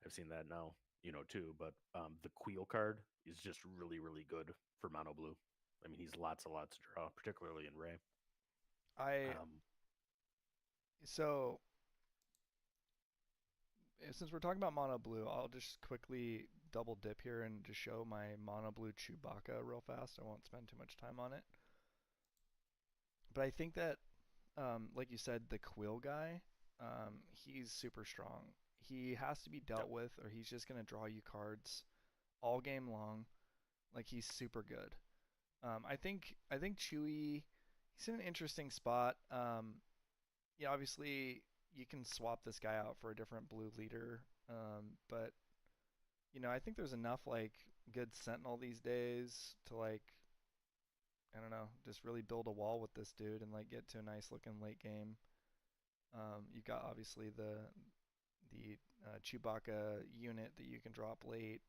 I've seen that now, too. But the Queel card is just really, really good for Mono Blue. I mean, he's lots and lots to draw, particularly in Ray. So since we're talking about Mono Blue, I'll just quickly double dip here and just show my Mono Blue Chewbacca real fast. I won't spend too much time on it. But I think that, like you said, the Quill guy, he's super strong. He has to be dealt with, or he's just going to draw you cards all game long. Like, he's super good. I think Chewie, he's in an interesting spot. Obviously, you can swap this guy out for a different blue leader, but I think there's enough like good Sentinel these days to like, I don't know, just really build a wall with this dude and like get to a nice looking late game. You've got obviously the Chewbacca unit that you can drop late.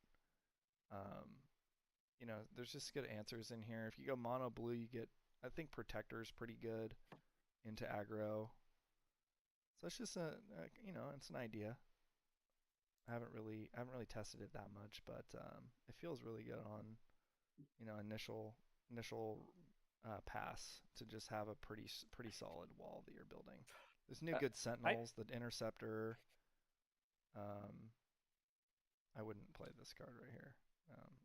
There's just good answers in here. If you go mono blue, you get, I think Protector's pretty good into aggro. So it's just it's an idea. I haven't really tested it that much, but it feels really good on, initial pass to just have a pretty solid wall that you're building. There's new good Sentinels, the Interceptor. I wouldn't play this card right here.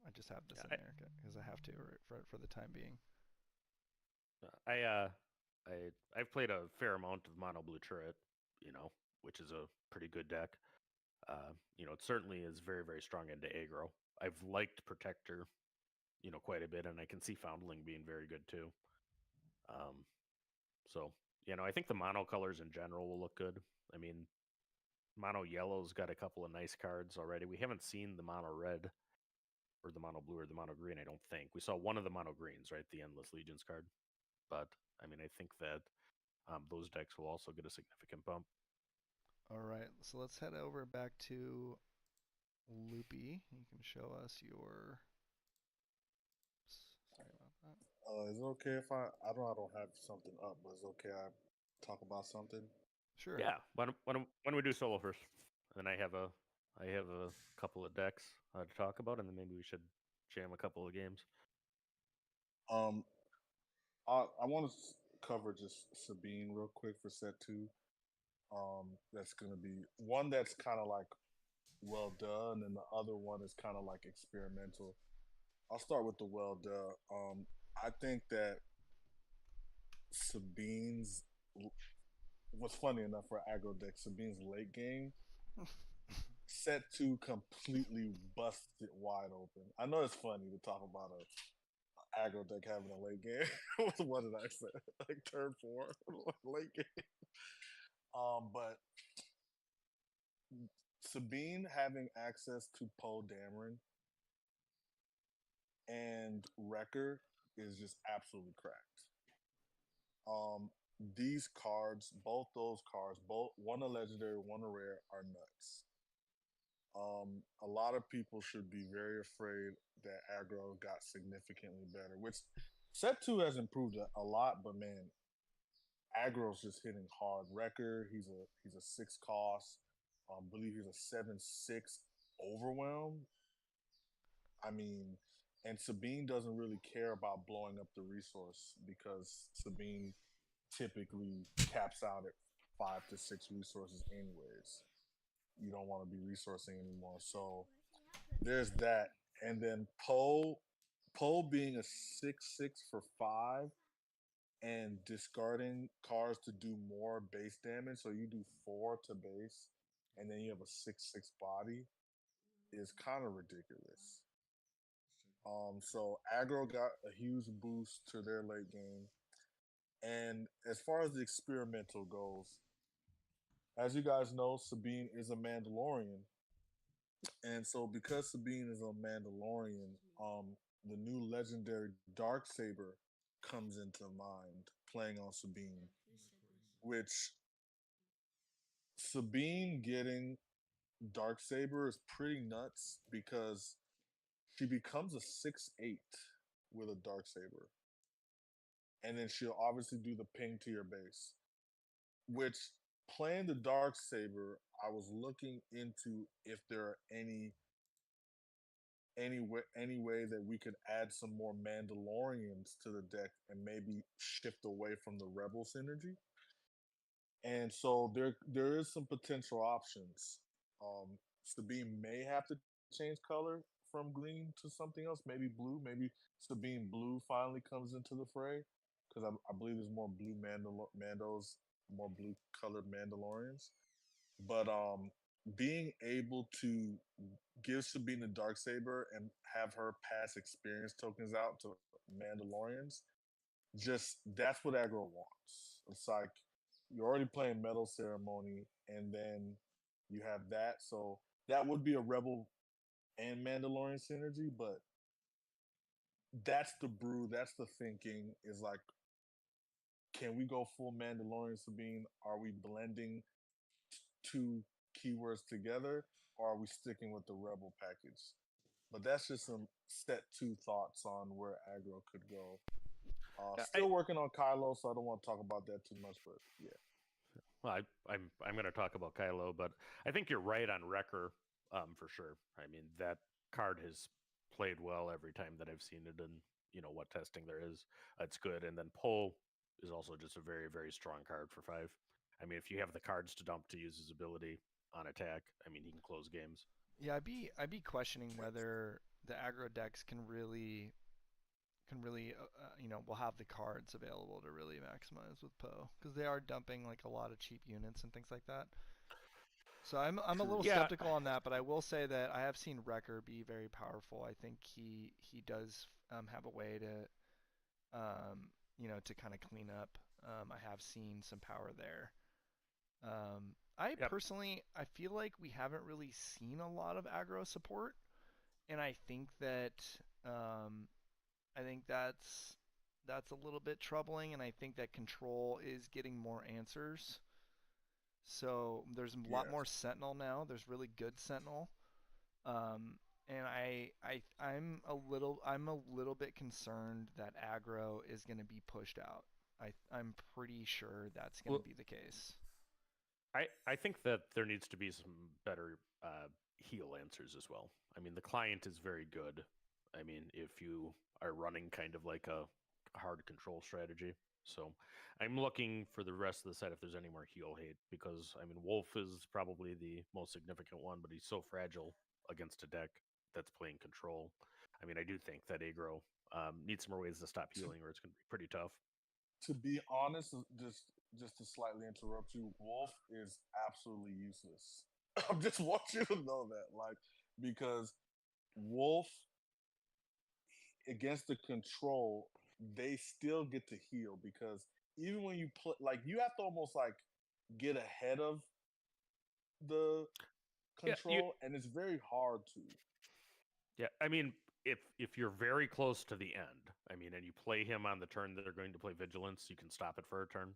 I just have this in there because I have to for the time being. I've played a fair amount of mono blue turret, which is a pretty good deck. It certainly is very, very strong into aggro. I've liked Protector, quite a bit, and I can see Foundling being very good too. So, I think the mono colors in general will look good. I mean, mono yellow's got a couple of nice cards already. We haven't seen the mono red or the mono blue or the mono green, I don't think. We saw one of the mono greens, right? The Endless Legions card. But, I mean, I think that those decks will also get a significant bump. All right, so let's head over back to Loopy. You can show us your. Sorry about that. Is it okay if I don't have something up, but it's okay I talk about something? Sure. Yeah. Why don't we do solo first? And then I have a couple of decks to talk about, and then maybe we should jam a couple of games. Um, I want to cover just Sabine real quick for set 2. That's gonna be one that's kind of like well done, and the other one is kind of like experimental. I'll start with the well done. I think that Sabine's what's funny enough for aggro deck, Sabine's late game set 2 completely busted it wide open. I know it's funny to talk about a aggro deck having a late game. What did I say? Like turn 4, late game. But Sabine having access to Poe Dameron and Wrecker is just absolutely cracked. These cards, both those cards, both one a legendary, one a rare, are nuts. A lot of people should be very afraid that aggro got significantly better, which set 2 has improved a lot, but man, aggro's just hitting hard. Wrecker, he's a 6 cost. Believe he's a 7/6 overwhelm. I mean, and Sabine doesn't really care about blowing up the resource because Sabine typically caps out at 5 to 6 resources anyways. You don't want to be resourcing anymore. So there's that. And then Poe being a 6/6 for 5 and discarding cards to do more base damage. So you do 4 to base and then you have a 6/6 body is kind of ridiculous. So aggro got a huge boost to their late game. And as far as the experimental goes, as you guys know, Sabine is a Mandalorian. And so because Sabine is a Mandalorian, the new legendary Dark Saber comes into mind playing on Sabine, which Sabine getting Dark Saber is pretty nuts because she becomes a 6/8 with a Dark Saber. And then she'll obviously do the ping to your base. Which playing the Dark Saber, I was looking into if there are any way that we could add some more Mandalorians to the deck and maybe shift away from the Rebel synergy. And so there is some potential options. Sabine may have to change color from green to something else, maybe blue. Maybe Sabine blue finally comes into the fray because I believe there's more blue Mandos, more blue colored Mandalorians. But being able to give Sabine a dark saber and have her pass experience tokens out to Mandalorians, just that's what aggro wants. It's like you're already playing Metal Ceremony, and then you have that. So that would be a Rebel and Mandalorian synergy, but that's the brew. That's the thinking. Is like, can we go full Mandalorian Sabine? Are we blending two keywords together, or are we sticking with the Rebel package? But that's just some set 2 thoughts on where aggro could go. Still working on Kylo, so I don't want to talk about that too much. But yeah. Well, I'm going to talk about Kylo, but I think you're right on Wrecker, for sure. I mean, that card has played well every time that I've seen it, and what testing there is, it's good. And then Poe is also just a very, very strong card for 5. I mean, if you have the cards to dump to use his ability on attack, I mean, he can close games. Yeah, I'd be questioning whether the aggro decks can really will have the cards available to really maximize with Poe because they are dumping like a lot of cheap units and things like that. So I'm a True. little Yeah, skeptical on that, but I will say that I have seen Wrecker be very powerful. I think he does have a way to to kind of clean up. I have seen some power there. I yep. personally I feel like we haven't really seen a lot of aggro support, and I think that um, I think that's a little bit troubling, and I think that control is getting more answers. So there's a lot more Yes. Sentinel now. There's really good Sentinel. And I'm a little bit concerned that aggro is going to be pushed out. I'm pretty sure that's going to Well, be the case. I think that there needs to be some better heal answers as well. I mean, the client is very good. I mean, if you are running kind of like a hard control strategy. So I'm looking for the rest of the set if there's any more heal hate because I mean Wolf is probably the most significant one, but he's so fragile against a deck that's playing control. I mean, I do think that aggro needs some more ways to stop To, healing, or it's going to be pretty tough. to be honest, just to slightly interrupt you, Wolf is absolutely useless. I just want you to know that, like, because Wolf against the control, they still get to heal because even when you play, like, you have to almost like get ahead of the Yeah, you control, and it's very hard to. Yeah, I mean, if you're very close to the end, I mean, and you play him on the turn that they're going to play Vigilance, you can stop it for a turn.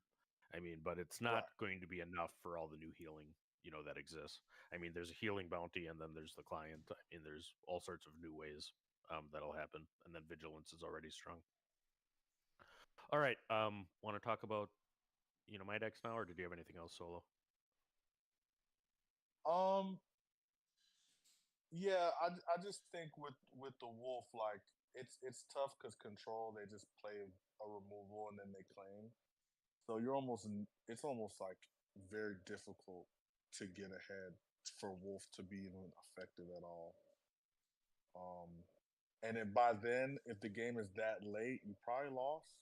I mean, but it's not Right. going to be enough for all the new healing, that exists. I mean, there's a healing bounty, and then there's the client. I mean, there's all sorts of new ways that'll happen, and then Vigilance is already strong. All right, want to talk about my decks now, or did you have anything else solo? Um, yeah, I just think with the wolf, like it's tough because control they just play a removal and then they claim. So it's almost like very difficult to get ahead for wolf to be even effective at all. Um, and then by then, if the game is that late, you probably lost.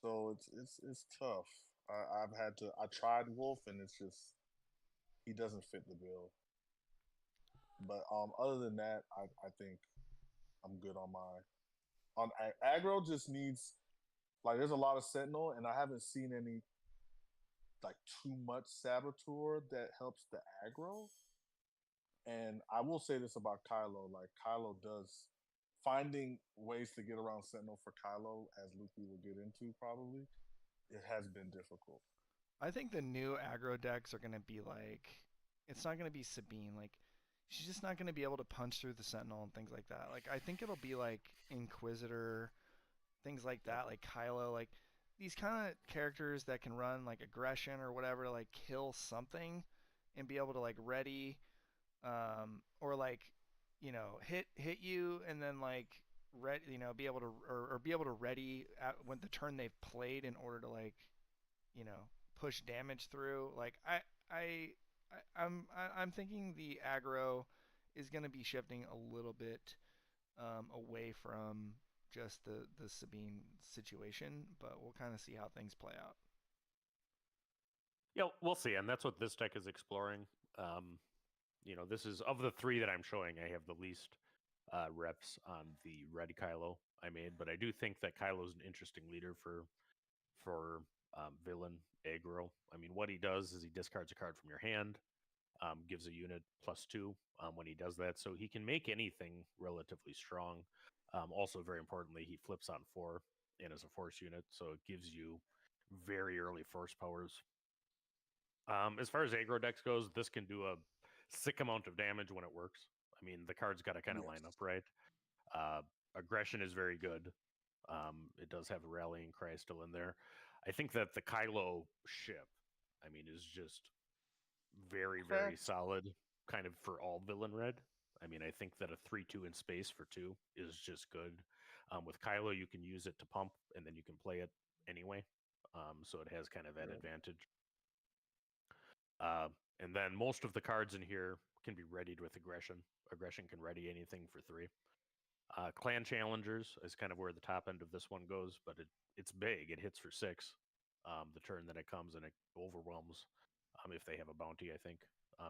So it's tough. I tried wolf and it's just he doesn't fit the bill. But other than that, I think I'm good on my aggro. Just needs like there's a lot of sentinel, and I haven't seen any like too much saboteur that helps the aggro. And I will say this about Kylo: like Kylo does finding ways to get around sentinel for Kylo, as Luffy will get into probably. It has been difficult. I think the new aggro decks are going to be like it's not going to be Sabine. Like she's just not going to be able to punch through the Sentinel and things like that. Like I think it'll be like Inquisitor, things like Yep. that, like Kylo, like these kind of characters that can run like aggression or whatever to like kill something and be able to like ready or like hit you and then like be able to or be able to ready at when the turn they've played in order to like you know push damage through. Like I'm thinking the aggro is going to be shifting a little bit away from just the Sabine situation, but we'll kind of see how things play out. Yeah, we'll see, and that's what this deck is exploring. This is of the three that I'm showing, I have the least reps on the red Kylo I made, but I do think that Kylo's an interesting leader for villain aggro. I mean, what he does is he discards a card from your hand, gives a unit +2 when he does that, so he can make anything relatively strong. Also, very importantly, he flips on 4 and is a force unit, so it gives you very early force powers. As far as aggro decks goes, this can do a sick amount of damage when it works. I mean, the card's got to kind of line up Yes. right. Uh, Aggression is very good. It does have a rallying cry still in there. I think that the Kylo ship, I mean, is just very, very Cracked. solid, kind of for all villain red. I mean, I think that a 3/2 in space for 2 is just good. With Kylo, you can use it to pump, and then you can play it anyway. So it has kind of that Yep. advantage. Uh, and then most of the cards in here can be readied with aggression. Aggression can ready anything for 3. Clan Challengers is kind of where the top end of this one goes, but it's big. It hits for 6 the turn that it comes, and it overwhelms. if they have a bounty, I think,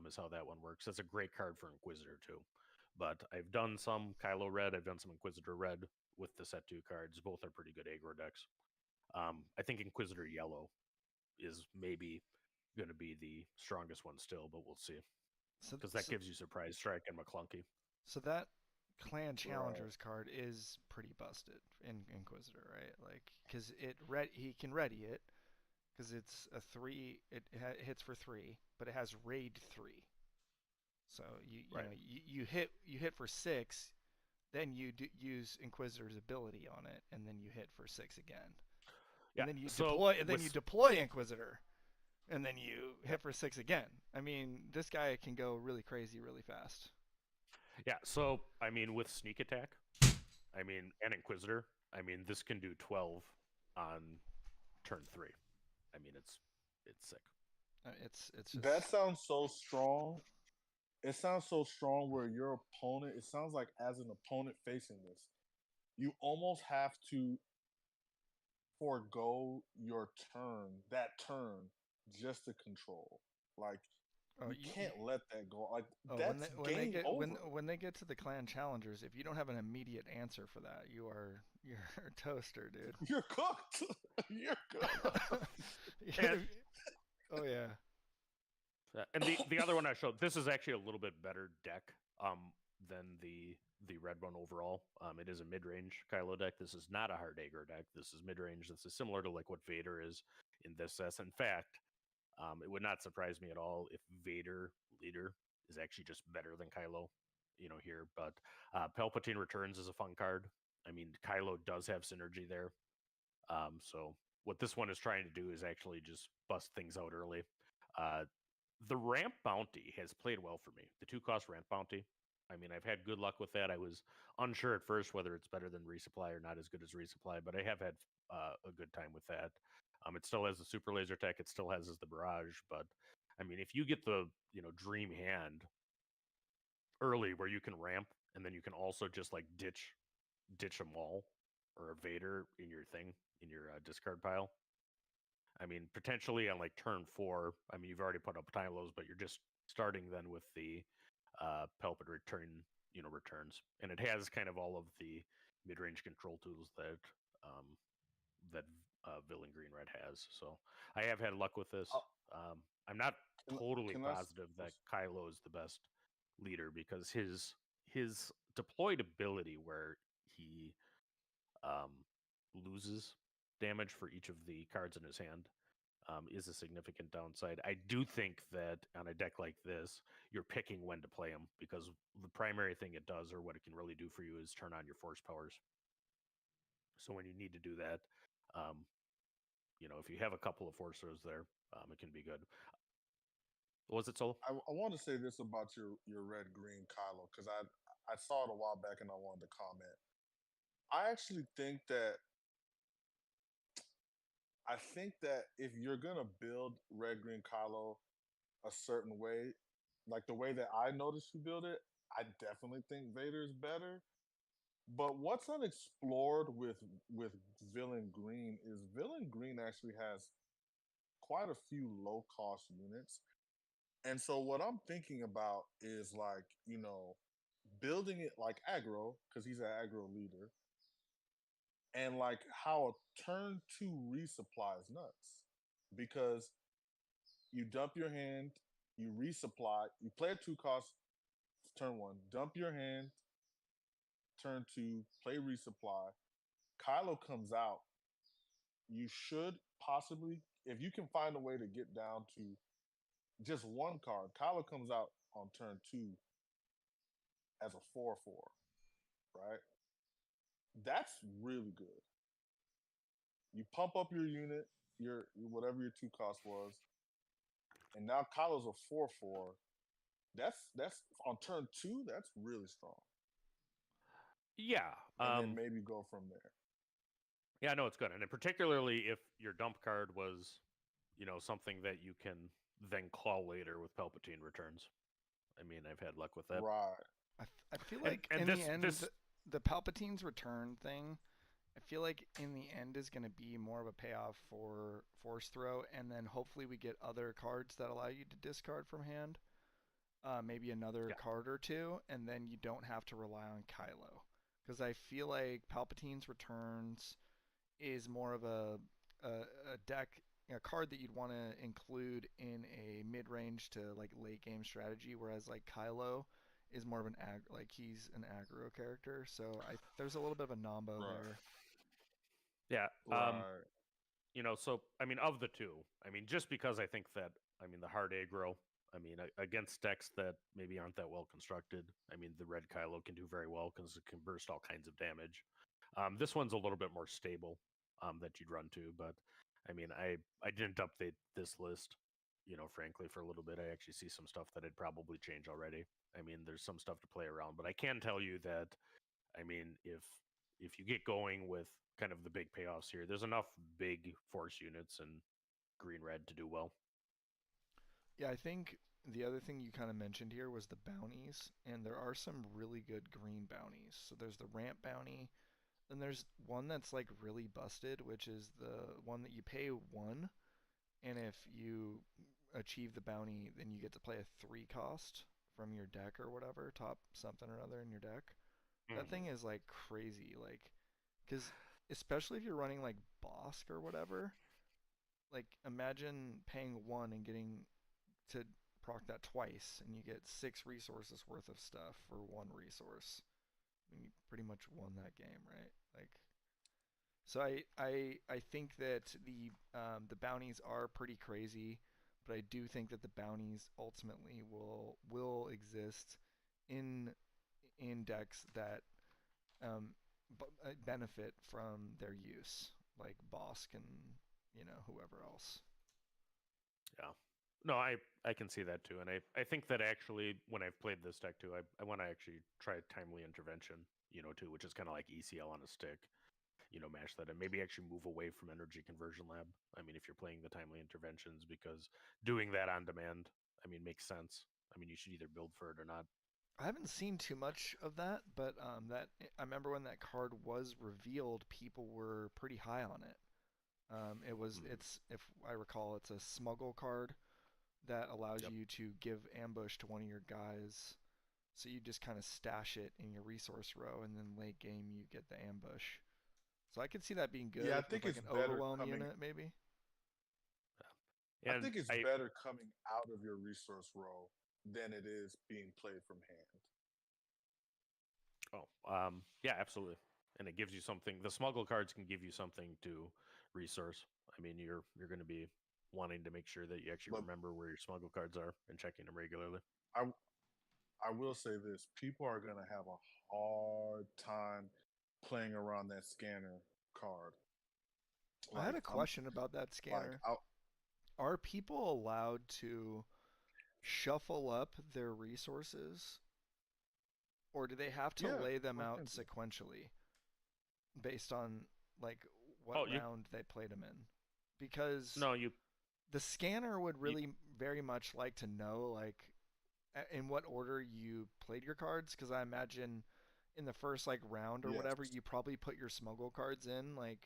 is how that one works. That's a great card for Inquisitor too. But I've done some Kylo Red, I've done some Inquisitor Red with the set 2 cards. Both are pretty good aggro decks. I think Inquisitor Yellow is maybe going to be the strongest one still, but we'll see. Because that gives you Surprise Strike and McClunky. So that Clan Challengers card is pretty busted in Inquisitor, right? Like, because he can ready it, because it's a 3. It hits for 3, but it has raid 3. So you hit for 6, then you use Inquisitor's ability on it, and then you hit for 6 again. Yeah. And then you deploy Inquisitor, and then you hit for 6 again. I mean, this guy can go really crazy really fast. Yeah, so, I mean, with Sneak Attack, and Inquisitor, this can do 12 on turn 3. I mean, it's sick. It's just... That sounds so strong. It sounds so strong where your opponent, it sounds like as an opponent facing this, you almost have to forego that turn, just to control. Like, you can't let that go. Like, that's game over. When they get to the Clan Challengers, if you don't have an immediate answer for that, you're a toaster, dude. You're cooked. You're cooked. Oh yeah. And the other one I showed, this is actually a little bit better deck than the red one overall. It is a mid-range Kylo deck. This is not a hard aggro deck. This is mid-range. This is similar to like what Vader is in this S. In fact, it would not surprise me at all if Vader Leader is actually just better than Kylo, here. But Palpatine Returns is a fun card. I mean, Kylo does have synergy there. So what this one is trying to do is actually just bust things out early. The Ramp Bounty has played well for me. The 2-cost Ramp Bounty. I mean, I've had good luck with that. I was unsure at first whether it's better than Resupply or not as good as Resupply, but I have had a good time with that. It still has the Super Laser Tech. It still has the Barrage. But, I mean, if you get the, Dream Hand early where you can ramp, and then you can also just, like, ditch a Maul or a Vader in your discard pile. I mean, potentially on, like, turn 4, I mean, you've already put up Tylos, but you're just starting then with the Palpatine returns. And it has kind of all of the mid-range control tools that Villain Green Red has. So I have had luck with this. I'm not totally positive that Kylo is the best leader, because his deployed ability where he loses damage for each of the cards in his hand is a significant downside. I do think that on a deck like this, you're picking when to play him, because the primary thing it does, or what it can really do for you, is turn on your force powers. So when you need to do that, if you have a couple of forcers there, it can be good. What was it, Solo? I want to say this about your red-green Kylo, because I saw it a while back and I wanted to comment. I actually think that if you're gonna build red-green Kylo a certain way, like the way that I noticed you build it, I definitely think Vader is better. But what's unexplored with Villain Green is Villain Green actually has quite a few low-cost units. And so what I'm thinking about is, like, building it like aggro, because he's an aggro leader, and like how a turn 2 resupply is nuts, because you dump your hand, you resupply, you play a 2-cost turn 1, dump your hand, turn 2, play resupply. Kylo comes out. You should possibly, if you can find a way to get down to just one card, Kylo comes out on turn 2 as a 4/4, right? That's really good. You pump up your unit, your whatever your 2-cost was, and now Kylo's a 4/4. That's on turn 2. That's really strong. Yeah, and then maybe go from there. Yeah, no, it's good, and particularly if your dump card was, something that you can then call later with Palpatine Returns. I mean, I've had luck with that. Right. I feel like in the end, the Palpatine's return thing I feel like in the end is going to be more of a payoff for Force Throw, and then hopefully we get other cards that allow you to discard from hand. Maybe another Yeah. card or two, and then you don't have to rely on Kylo. Because I feel like Palpatine's Returns is more of a deck, a card that you'd want to include in a mid-range to like late game strategy, whereas like Kylo is more of an like he's an aggro character, so there's a little bit of a nombo Right. there. Yeah. Right. So I mean, of the two, I mean, just because I think that, I mean, the hard aggro, I mean, against decks that maybe aren't that well constructed, I mean, the red Kylo can do very well because it can burst all kinds of damage. This one's a little bit more stable that you'd run to, but I mean, I didn't update this list, frankly, for a little bit. I actually see some stuff that I'd probably change already. I mean, there's some stuff to play around, but I can tell you that, I mean, if you get going with kind of the big payoffs here, there's enough big force units and green red to do well. Yeah, I think the other thing you kind of mentioned here was the bounties, and there are some really good green bounties. So there's the ramp bounty, and there's one that's like really busted, which is the one that you pay one, and if you achieve the bounty, then you get to play a 3 cost from your deck or whatever, top something or other in your deck. That thing is like crazy, like, because especially if you're running like Bosk or whatever, like imagine paying one and getting to proc that twice, and you get 6 resources worth of stuff for 1 resource. I mean, you pretty much won that game, right? Like, so I think that the bounties are pretty crazy, but I do think that the bounties ultimately will exist in decks that um, benefit from their use, like Bosk and whoever else. Yeah. No, I can see that too. And I think that actually when I've played this deck too, I want to actually try timely intervention, too, which is kind of like ECL on a stick, mash that and maybe actually move away from Energy Conversion Lab. I mean, if you're playing the timely interventions, because doing that on demand, I mean, makes sense. I mean, you should either build for it or not. I haven't seen too much of that, but that I remember when that card was revealed, people were pretty high on it. It's, if I recall, it's a smuggle card that allows Yep. you to give ambush to one of your guys. So you just kind of stash it in your resource row, and then late game you get the ambush. So I could see that being good Yeah, I with think like it's an better overwhelm coming. unit, maybe. I And think it's better coming out of your resource row than it is being played from hand. yeah, absolutely. And it gives you something. The smuggle cards can give you something to resource. I mean, you're going to be wanting to make sure that you actually remember where your smuggle cards are and checking them regularly. I will say this: people are going to have a hard time playing around that scanner card. I had a question about that scanner. Are people allowed to shuffle up their resources, or do they have to lay them out sequentially based on like what round they played them in? Because the scanner would really very much like to know like in what order you played your cards, because I imagine in the first like round or whatever you probably put your smuggle cards in like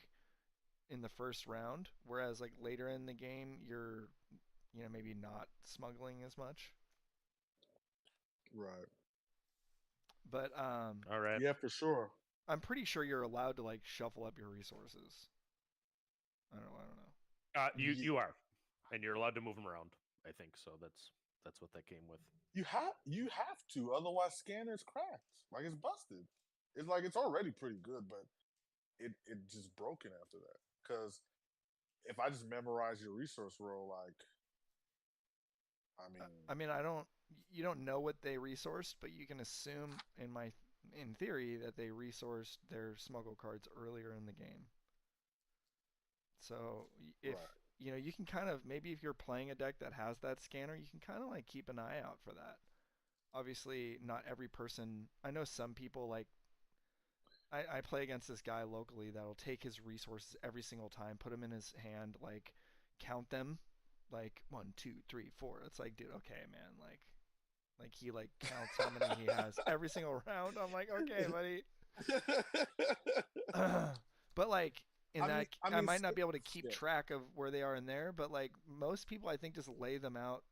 in the first round, whereas like later in the game you're maybe not smuggling as much. Right. But all right. Yeah, for sure. I'm pretty sure you're allowed to like shuffle up your resources. I don't know. You are, and you're allowed to move them around. I think so. That's what that came with. You have to, otherwise scanner's cracked. Like it's busted. It's like it's already pretty good, but it just broken after that. Because if I just memorize your resource row, like you don't know what they resourced, but you can assume in theory that they resourced their smuggle cards earlier in the game. So if you can kind of, maybe if you're playing a deck that has that scanner, you can kind of like keep an eye out for that. Obviously, not every person. I know some people like. I play against this guy locally that'll take his resources every single time, put them in his hand, like count them, like 1, 2, 3, 4. It's like, dude, okay, man, like he like counts how many he has every single round. I'm like, okay, buddy. But like in I that, mean, I I mean, might not be able to keep yeah. track of where they are in there. But like most people, I think just lay them out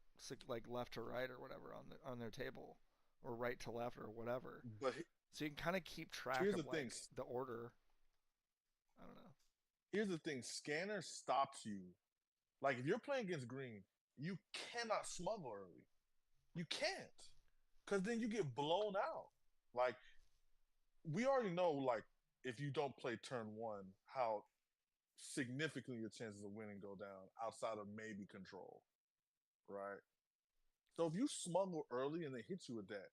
like left to right or whatever on their table, or right to left or whatever. But So you can kind of keep track here's of the thing. like the order. I don't know. Here's the thing. Scanner stops you. Like if you're playing against green, you cannot smuggle early. You can't, because then you get blown out. Like we already know, like if you don't play turn one, how significantly your chances of winning go down outside of maybe control, right? So if you smuggle early and they hit you with that,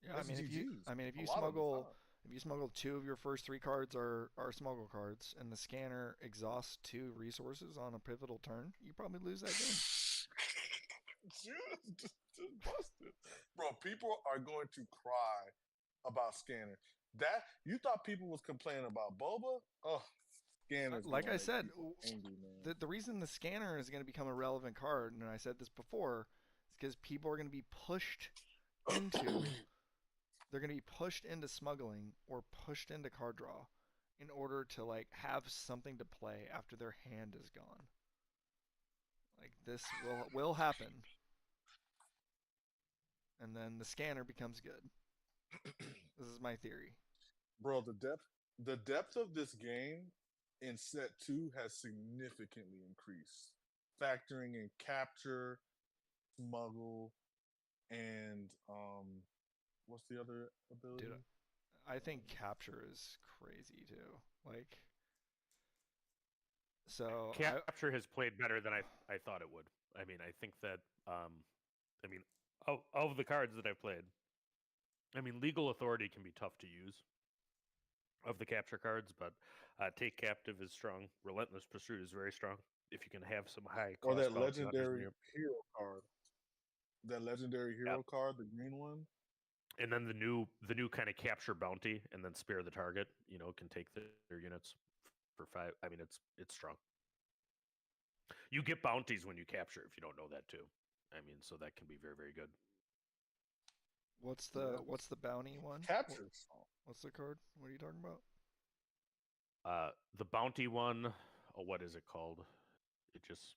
Yeah, that's GG's. if A you lot of the smuggle time. if you smuggle two of your first three cards are smuggle cards, and the scanner exhausts two resources on a pivotal turn, you probably lose that game. just busted, bro. People are going to cry about scanner. That you thought people was complaining about Boba? Oh, scanner's Like gonna I make said, people angry, man. the reason the scanner is going to become a relevant card, and I said this before, is because people are going to be pushed into they're going to be pushed into smuggling or pushed into card draw in order to like have something to play after their hand is gone. Like this will happen, and then the scanner becomes good. This is my theory. Bro, the depth of this game in set two has significantly increased, factoring in capture, smuggle, and what's the other ability? Dude, I think capture is crazy too. Like, so Capture has played better than I thought it would. I mean, I think that I mean, of the cards that I've played, I mean, Legal Authority can be tough to use of the capture cards, but Take Captive is strong. Relentless Pursuit is very strong. If you can have some high Or cost that bounty hunters in legendary your, hero card. That legendary yeah. hero card, the green one. And then the new kind of capture bounty and then spare the target, you know, can take their units for 5. I mean, it's strong. You get bounties when you capture if you don't know that too. I mean, so that can be very, very good. what's Yeah, the bounty one? captures. What's the card? What are you talking about? The bounty one, oh, what is it called? It just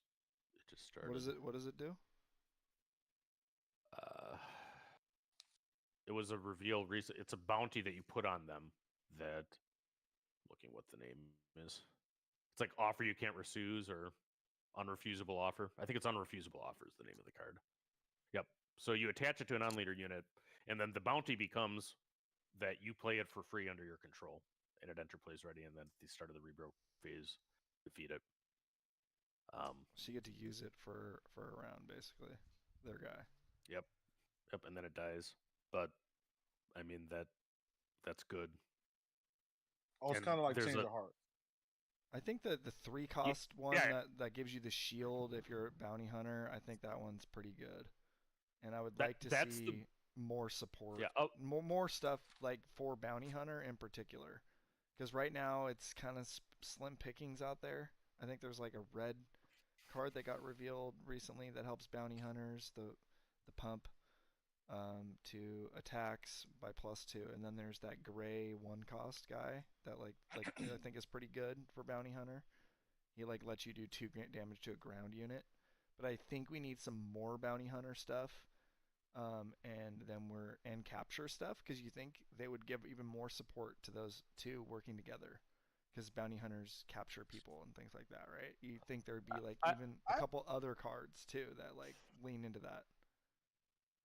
started. What does it do? It was a reveal recent. It's a bounty that you put on them. That, looking what the name is. It's like offer you can't refuse or unrefusable offer. I think it's unrefusable offer is the name of the card. Yep. So you attach it to an unleader unit, and then the bounty becomes that you play it for free under your control, and it enter plays ready, and then at the start of the rebro phase, defeat it. So you get to use it for a round, basically. Their guy. Yep, and then it dies. But I mean that's good. Oh, it's And kind of like there's Change a- of Heart. I think that the 3 cost one yeah. that gives you the shield if you're a bounty hunter, I think that one's pretty good. And I would That- like to that's see the- more support. Yeah. Oh, More stuff like for bounty hunter in particular. Because right now it's kind of slim pickings out there. I think there's like a red card that got revealed recently that helps bounty hunters, the pump to attacks by +2, and then there's that gray 1 cost guy that like I think is pretty good for bounty hunter. He like lets you do 2 damage to a ground unit, but I think we need some more bounty hunter stuff, and capture stuff, because you think they would give even more support to those two working together, because bounty hunters capture people and things like that, right? You think there would be like even a couple other cards too that like lean into that.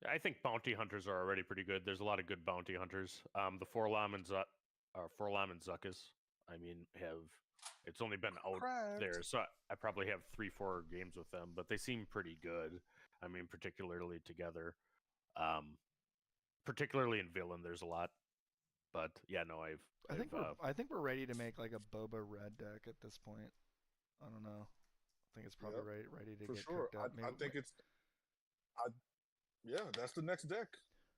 I think bounty hunters are already pretty good. There's a lot of good bounty hunters. The Forlam and Zuckus, I mean, it's only been out there, so I probably have 3-4 games with them, but they seem pretty good. I mean, particularly together. Particularly in villain, there's a lot. But yeah, no, I think we're ready to make like a Boba red deck at this point. I don't know. I think it's probably ready to for get sure. cooked up. I think it's. Yeah, that's the next deck.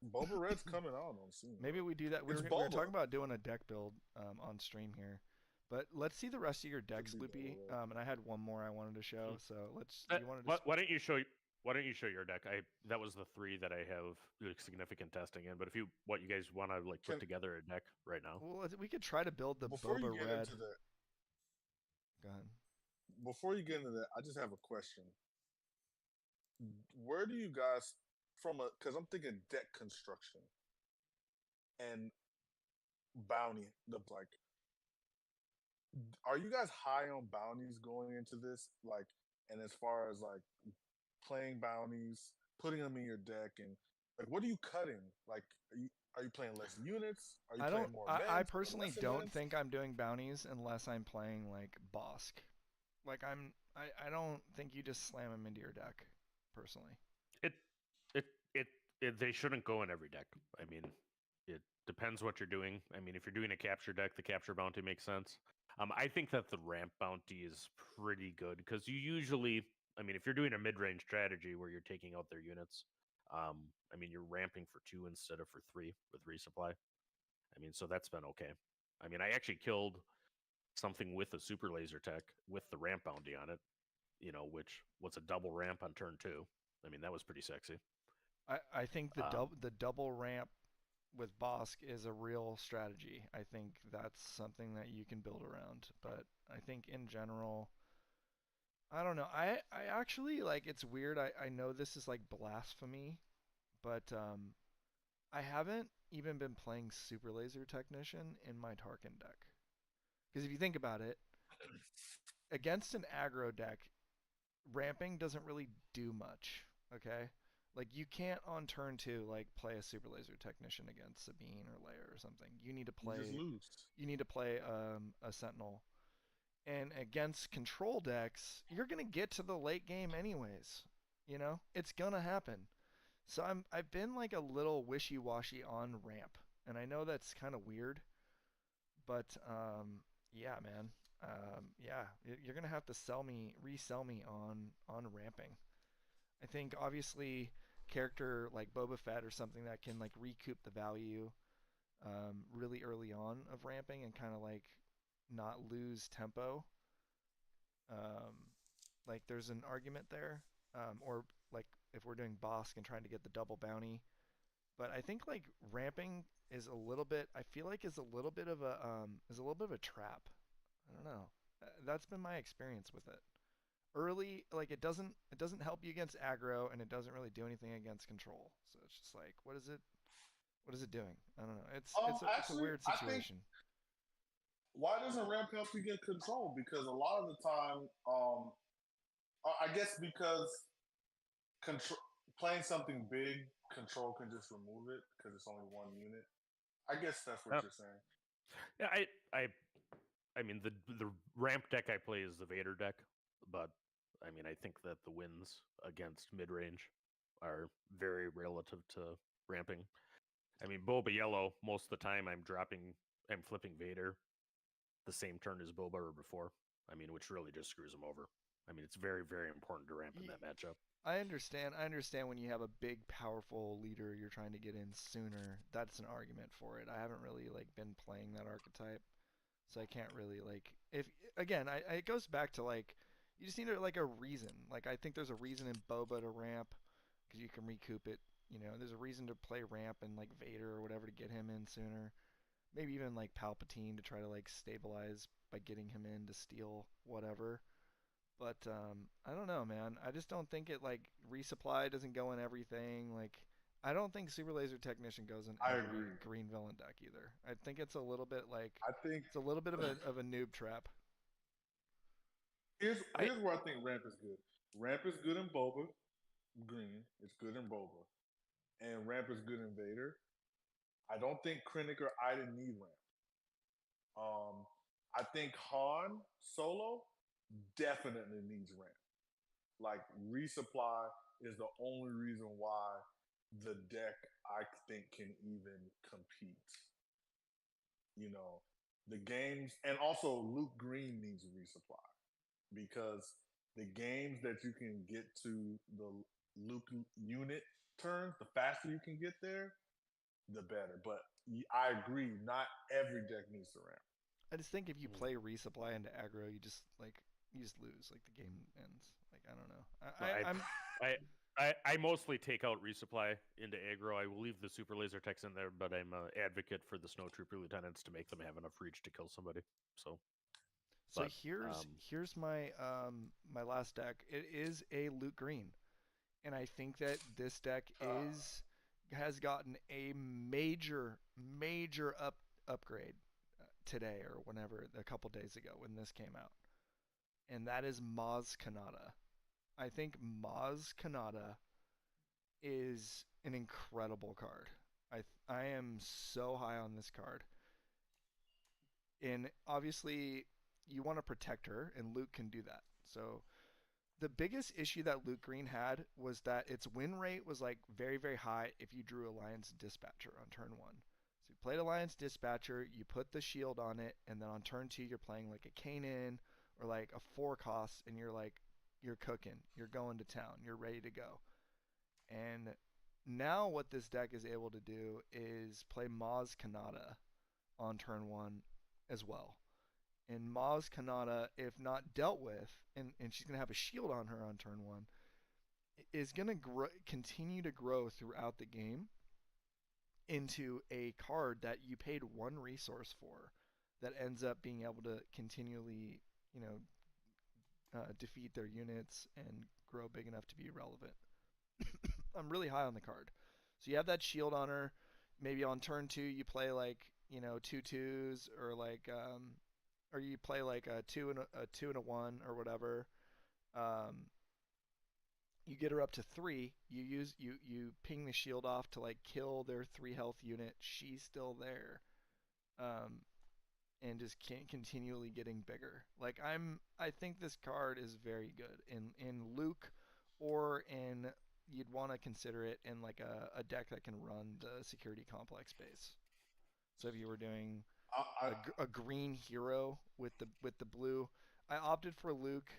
Boba Red's coming out on soon. Maybe we do that. We were talking about doing a deck build on stream here, but let's see the rest of your decks, Loopy. And I had one more I wanted to show. So let's. Why don't you show Why don't you show your deck? That was the 3 that I have significant testing in. But if you guys want to like put Can- together a deck right now? Well, we could try to build the Before you Boba get Red. into that, Go ahead. before you get into that, I just have a question. Where do you guys because I'm thinking deck construction and bounty, are you guys high on bounties going into this? Like, and as far as like playing bounties, putting them in your deck, and like, what are you cutting? Like, are you playing less units? Are you I playing don't. more I events or personally less don't events? think I'm doing bounties unless I'm playing like Bosk. Like I don't think you just slam them into your deck. Personally. It, it, they shouldn't go in every deck. I mean, it depends what you're doing. I mean, if you're doing a capture deck, the capture bounty makes sense. I think that the ramp bounty is pretty good because you usually, I mean, if you're doing a mid-range strategy where you're taking out their units, I mean, you're ramping for 2 instead of for 3 with resupply. I mean, so that's been okay. I mean, I actually killed something with a super laser tech with the ramp bounty on it, which was a double ramp on turn 2. I mean, that was pretty sexy. I think the double ramp with Bosk is a real strategy. I think that's something that you can build around. But I think in general, I don't know. I actually like it's weird. I know this is like blasphemy, but I haven't even been playing Super Laser Technician in my Tarkin deck. Because if you think about it, against an aggro deck, ramping doesn't really do much. Okay, like you can't on turn 2 like play a Super Laser Technician against Sabine or Leia or something. You need to play. You just lose. You need to play a Sentinel. And against control decks, you're gonna get to the late game anyways. You know, it's gonna happen. So I've been like a little wishy-washy on ramp, and I know that's kind of weird, but yeah, man, yeah, you're gonna have to resell me on ramping. I think obviously character like Boba Fett or something that can like recoup the value really early on of ramping and kind of like not lose tempo. Um, like there's an argument there, or like if we're doing Bosk and trying to get the double bounty. But I think like ramping is a little bit. I feel like is a little bit of a trap. I don't know. That's been my experience with it. Early, like it doesn't help you against aggro, and it doesn't really do anything against control. So it's just like, what is it doing? I don't know. It's a weird I think situation. why doesn't ramp help you get control? Because a lot of the time, I guess because control playing something big, control can just remove it because it's only one unit. I guess that's what you're saying. Yeah, I mean the ramp deck I play is the Vader deck, but I mean I think that the wins against mid range are very relative to ramping. I mean Boba Yellow, most of the time I'm flipping Vader the same turn as Boba or before. I mean, which really just screws him over. I mean, it's very, very important to ramp in that matchup. I understand when you have a big, powerful leader you're trying to get in sooner. That's an argument for it. I haven't really like been playing that archetype, so I can't really like. If again, it goes back to like you just need like a reason. Like I think there's a reason in Boba to ramp because you can recoup it. You know, there's a reason to play ramp and like Vader or whatever to get him in sooner. Maybe even like Palpatine to try to like stabilize by getting him in to steal whatever. But I don't know, man. I just don't think it like resupply doesn't go in everything. Like I don't think Super Laser Technician goes in I every agree. green villain deck either. I think it's a little bit like I think it's a little bit of a noob trap. here's where I think ramp is good. Ramp is good in Boba Green. It's good in Boba, and ramp is good in Vader. I don't think Krennic or Iden need ramp. I think Han Solo definitely needs ramp. Like resupply is the only reason why the deck I think can even compete. You know, the games and also Luke Green needs a resupply because the games that you can get to the Luke unit turns, the faster you can get there, the better. But I agree, not every deck needs to ramp. I just think if you play resupply into aggro, you just lose. Like the game ends. Like I don't know. I mostly take out resupply into aggro. I will leave the super laser techs in there, but I'm an advocate for the snow trooper lieutenants to make them have enough reach to kill somebody. So, So but here's my my last deck. It is a Luke Green, and I think that this deck has gotten a major upgrade today or whenever a couple days ago when this came out, and that is Maz Kanata. I think Maz Kanata is an incredible card. I am so high on this card. And obviously you want to protect her and Luke can do that. So the biggest issue that Luke Green had was that its win rate was like very high if you drew Alliance Dispatcher on turn 1. So you played Alliance Dispatcher, you put the shield on it, and then on turn 2 you're playing like a Kanan or like a 4 cost and you're cooking. You're going to town. You're ready to go. And now what this deck is able to do is play Maz Kanata on turn 1 as well. And Maz Kanata, if not dealt with, and she's going to have a shield on her on turn 1, is going to continue to grow throughout the game into a card that you paid 1 resource for that ends up being able to continually, defeat their units and grow big enough to be relevant. I'm really high on the card. So you have that shield on her. Maybe on turn 2 you play like, 2/2s or like or you play like a 2 and a 1 or whatever. You get her up to 3. You ping the shield off to like kill their 3 health unit. She's still there. And just continually getting bigger. Like I think this card is very good in Luke, or in you'd want to consider it in like a deck that can run the security complex base. So if you were doing a green hero with the blue, I opted for Luke,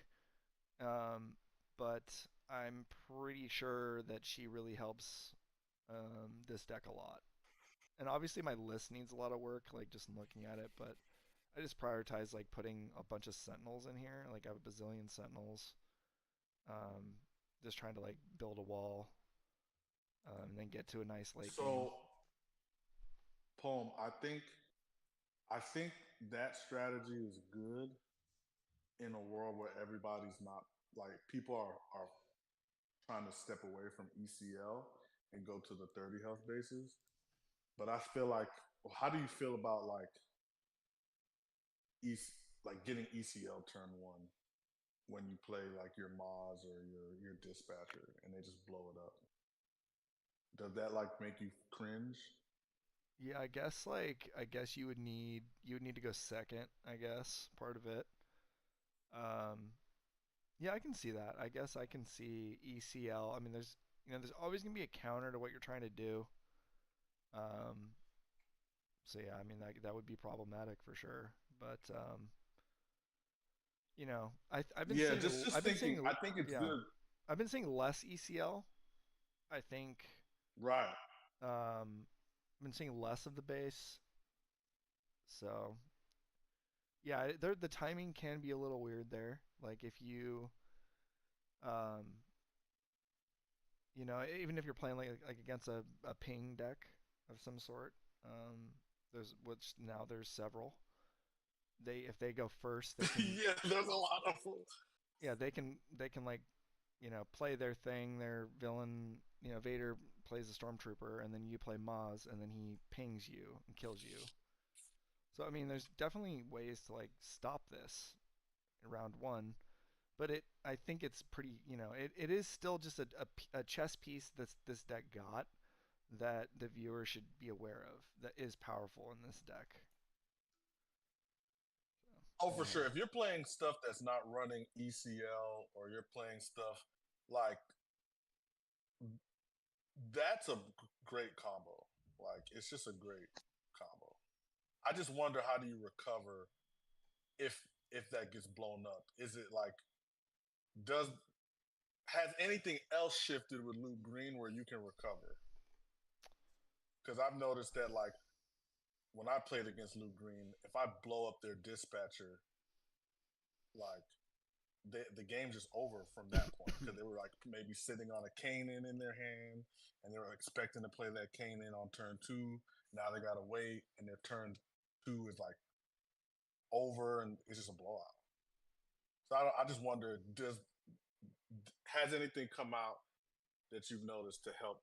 but I'm pretty sure that she really helps this deck a lot. And obviously my list needs a lot of work, like just looking at it, but I just prioritize like putting a bunch of sentinels in here. Like I have a bazillion sentinels. Just trying to like build a wall, and then get to a nice late game. Poem, I think that strategy is good in a world where everybody's not like people are trying to step away from ECL and go to the 30 health bases. But I feel like, well, how do you feel about like like getting ECL turn 1 when you play like your Maz or your dispatcher and they just blow it up? Does that like make you cringe? Yeah, I guess you would need to go second. I guess part of it. Um, yeah, I can see that. I guess I can see ECL. I mean, there's always gonna be a counter to what you're trying to do. Um, so yeah, I mean that would be problematic for sure. But I've been Yeah, seeing just I've been thinking. seeing I think it's yeah good. I've been seeing less ECL. I think Right. I've been seeing less of the base. So yeah, the timing can be a little weird there. Like if you um even if you're playing like against a ping deck of some sort, there's which now there's several. If they go first, they can Yeah, there's a lot of them. yeah they can like play their thing, their villain. Vader plays a stormtrooper, and then you play Maz, and then he pings you and kills you. So I mean, there's definitely ways to like stop this in round 1, but I think it's pretty. It is still just a chess piece that this deck got that the viewer should be aware of that is powerful in this deck. Oh, for sure. If you're playing stuff that's not running ECL or you're playing stuff like that's a great combo. Like it's just a great combo. I just wonder how do you recover if that gets blown up? Is it like does has anything else shifted with Luke Green where you can recover? Because I've noticed that like when I played against Luke Green, if I blow up their dispatcher, like the game's just over from that point because they were like maybe sitting on a Kanan in their hand and they were expecting to play that Kanan on turn 2. Now they gotta wait, and their turn 2 is like over, and it's just a blowout. So I just wonder, has anything come out that you've noticed to help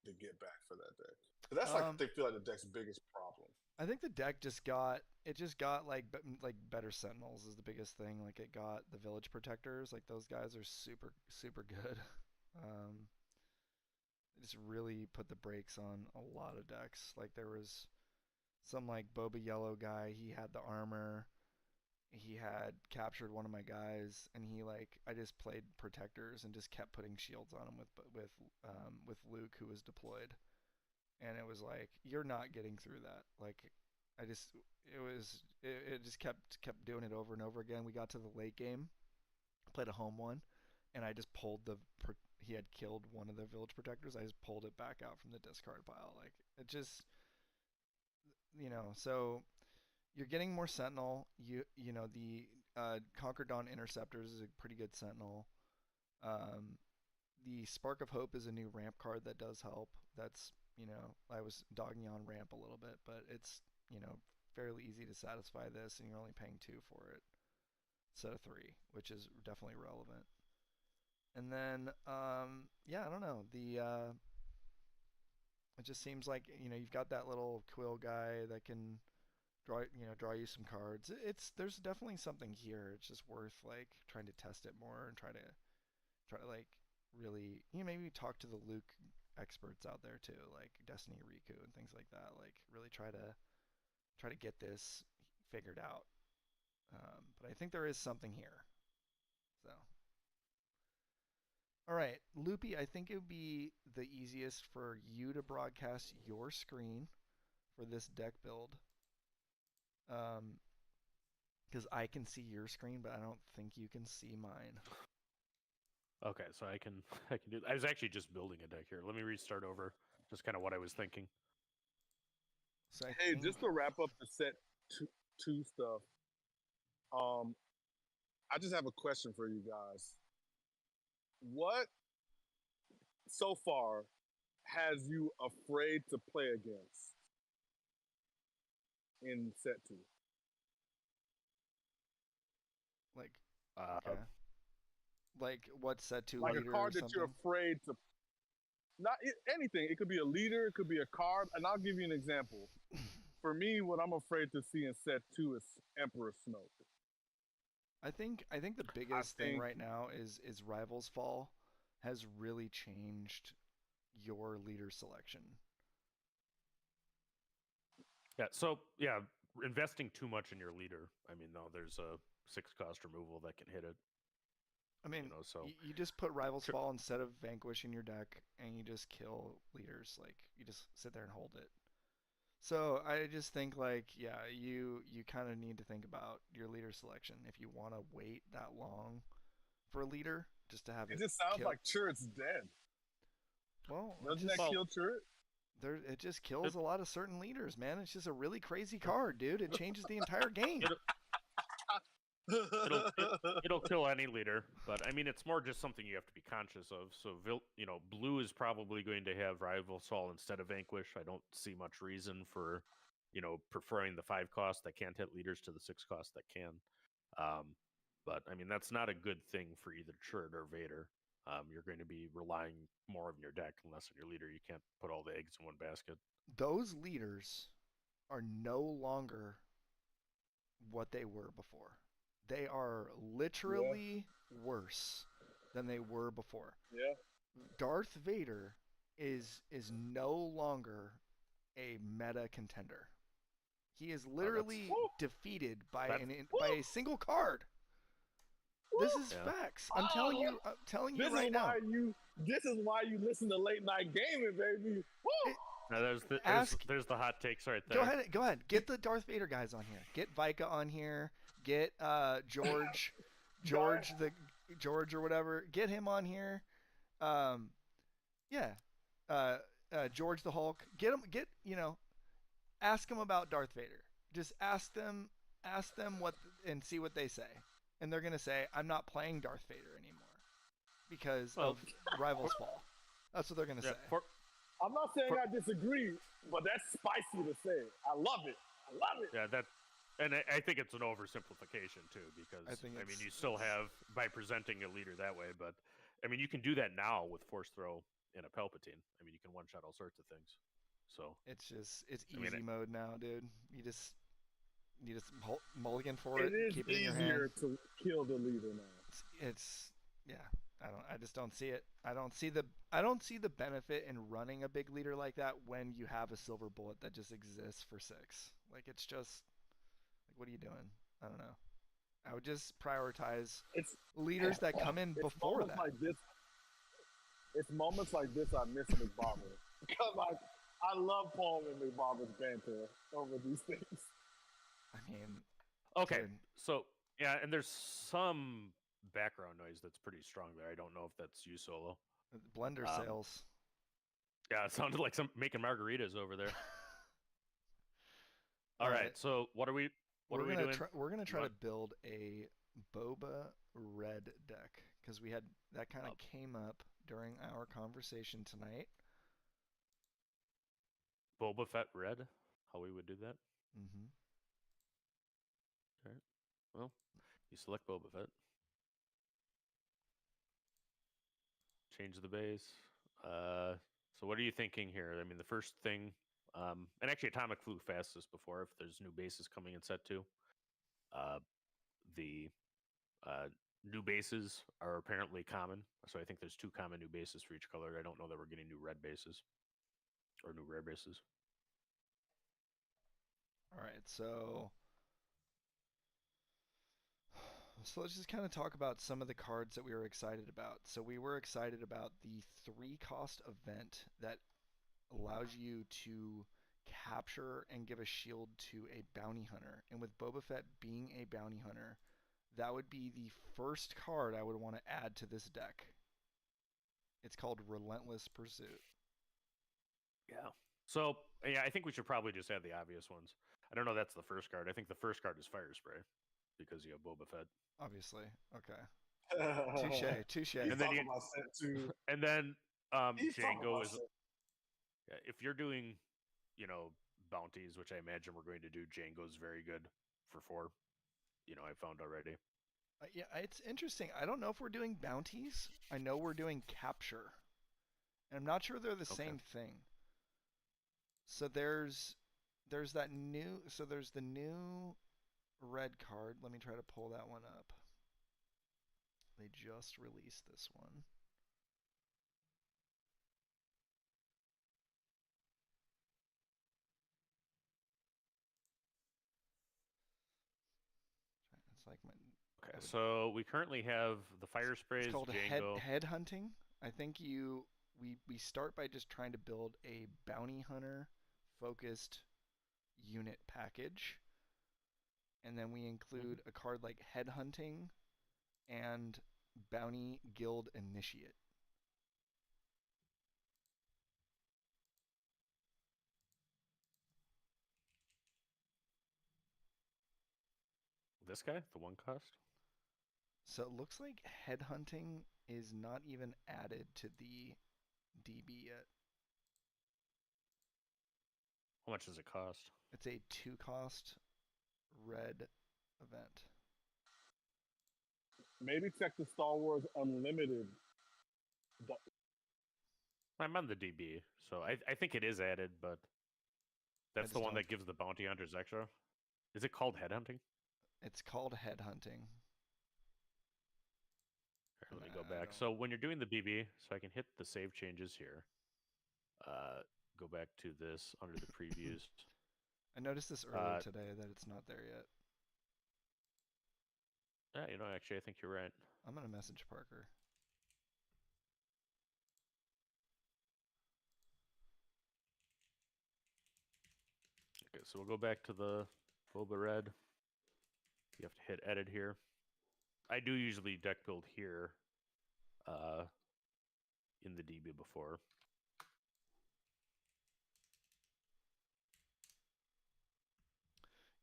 to get back for that deck? 'Cause that's like they feel like the deck's biggest problem. I think the deck just got like better sentinels is the biggest thing. Like it got the village protectors. Like those guys are super good. It just really put the brakes on a lot of decks. Like there was some like Boba Yellow guy. He had the armor. He had captured one of my guys, and he like I just played protectors and just kept putting shields on him with Luke, who was deployed, and it was like you're not getting through that. Like it just kept doing it over and over again. We got to the late game, played a home one, and I just pulled he had killed one of the village protectors. I just pulled it back out from the discard pile. Like it just so you're getting more sentinel. The Conquer Dawn Interceptors is a pretty good sentinel. The Spark of Hope is a new ramp card that does help. That's I was dogging on ramp a little bit, but it's fairly easy to satisfy this, and you're only paying 2 for it instead of 3, which is definitely relevant. And then I don't know, it just seems like you've got that little Quill guy that can draw you some cards. There's definitely something here. It's just worth like trying to test it more and try to like really maybe talk to the Luke experts out there too, like Destiny Riku and things like that. Like really try to get this figured out. But I think there is something here. So. All right, Loopy, I think it would be the easiest for you to broadcast your screen for this deck build. Because I can see your screen, but I don't think you can see mine. Okay, so I can do. I was actually just building a deck here. Let me restart over. Just kind of what I was thinking. So just to wrap up the set 2 stuff. I just have a question for you guys. What so far has you afraid to play against in set 2? Like, okay. Like what set 2 like leader a card or that you're afraid to. Not anything. It could be a leader. It could be a card. And I'll give you an example. For me, what I'm afraid to see in set 2 is Emperor Snoke. I think the biggest thing right now is Rivals Fall has really changed your leader selection. Yeah, so investing too much in your leader. I mean, no, there's a 6-cost removal that can hit it. I mean, you just put Rivals Fall instead of Vanquish in your deck, and you just kill leaders. Like you just sit there and hold it. So I just think like, you kind of need to think about your leader selection if you want to wait that long for a leader just to have it. It just sounds like Churret's dead. Well, doesn't that kill Churret? It just kills a lot of certain leaders, man. It's just a really crazy card, dude. It changes the entire game. It'll kill any leader, but I mean, it's more just something you have to be conscious of. So, blue is probably going to have Rival Sol instead of Vanquish. I don't see much reason for, preferring the 5-cost that can't hit leaders to the 6-cost that can. But I mean, that's not a good thing for either Churret or Vader. You're going to be relying more on your deck, unless on your leader you can't put all the eggs in one basket. Those leaders are no longer what they were before. They are literally worse than they were before. Yeah. Darth Vader is no longer a meta contender. He is literally defeated by a single card. This is facts. I'm telling you right now. This is why you listen to Late Night Gaming, baby. Now there's the hot takes right there. Go ahead. Get the Darth Vader guys on here. Get Vika on here. Get George or whatever. Get him on here. George the Hulk. Get him. Ask them about Darth Vader. Just ask them what and see what they say. and they're gonna say, "I'm not playing Darth Vader anymore because Well, of Rivals Fall." That's what they're gonna yeah, say. I'm not saying For- I disagree, but that's spicy to say. I love it. I love it. yeah, that, and I think it's an oversimplification too, because I think I mean, it's- you still have by presenting a leader that way, but I mean, you can do that now with Force Throw in a Palpatine. I mean, you can one shot all sorts of things. So It's I mean, easy mode now, dude. You just mulligan for it. It is Keep it in your easier hand. to kill the leader now. It's yeah. I just don't see it. I don't see the benefit in running a big leader like that when you have a silver bullet that just exists for 6. Like it's just like what are you doing? I don't know. I would just prioritize It's leaders that come in it's before moments that. like this. It's moments like this I miss McBobber because I love Paul and McBobber's banter over these things. I mean, okay, dude, so yeah, and there's some background noise that's pretty strong there. I don't know if that's you, Solo. blender Um, sales. Yeah, it sounded like some making margaritas over there. All All right, right. so what are we doing? We're gonna try to want- build a Boba red deck because we had that kind of Oh. came up during our conversation tonight. Boba Fett red? How we would do that? Mm-hmm. Well, you select Boba Fett. Change the base. So what are you thinking here? I mean, the first thing, and actually Atomic flew fastest before. If there's new bases coming in set 2, the new bases are apparently common. So I think there's 2 common new bases for each color. I don't know that we're getting new red bases or new rare bases. All right, so let's just kind of talk about some of the cards that we were excited about. So we were excited about the 3-cost event that allows you to capture and give a shield to a bounty hunter. And with Boba Fett being a bounty hunter, that would be the first card I would want to add to this deck. It's called Relentless Pursuit. Yeah. So yeah, I think we should probably just add the obvious ones. I don't know. That's the first card. I think the first card is Fire Spray because you have Boba Fett. Obviously. Okay. Touche. He's And then talking you- about set 2. And then He's talking Django about is. set. Yeah, if you're doing, bounties, which I imagine we're going to do, Django's very good for 4. I found already. Yeah, it's interesting. I don't know if we're doing bounties. I know we're doing capture. And I'm not sure they're the Okay. same thing. So there's the new red card. Let me try to pull that one up. They just released this one. It's like my Okay, so we currently have the Fire Sprays, It's called Django. head hunting. I think we start by just trying to build a bounty hunter focused unit package, and then we include a card like head hunting and bounty guild initiate. This guy, the 1 cost. So it looks like head hunting is not even added to the DB yet. How much does it cost? It's a 2-cost red event. Maybe check the Star Wars Unlimited. I'm on the DB, so I think it is added, but that's the just one don't- that gives the bounty hunters extra. Is it called headhunting? It's called head hunting. Here, let me I go back. don't- So when you're doing the BB, so I can hit the save changes here. Go back to this under the previews. I noticed this earlier today that it's not there yet. Yeah, actually, I think you're right. I'm gonna message Parker. Okay, so we'll go back to the Boba Red. You have to hit edit here. I do usually deck build here in the DB before.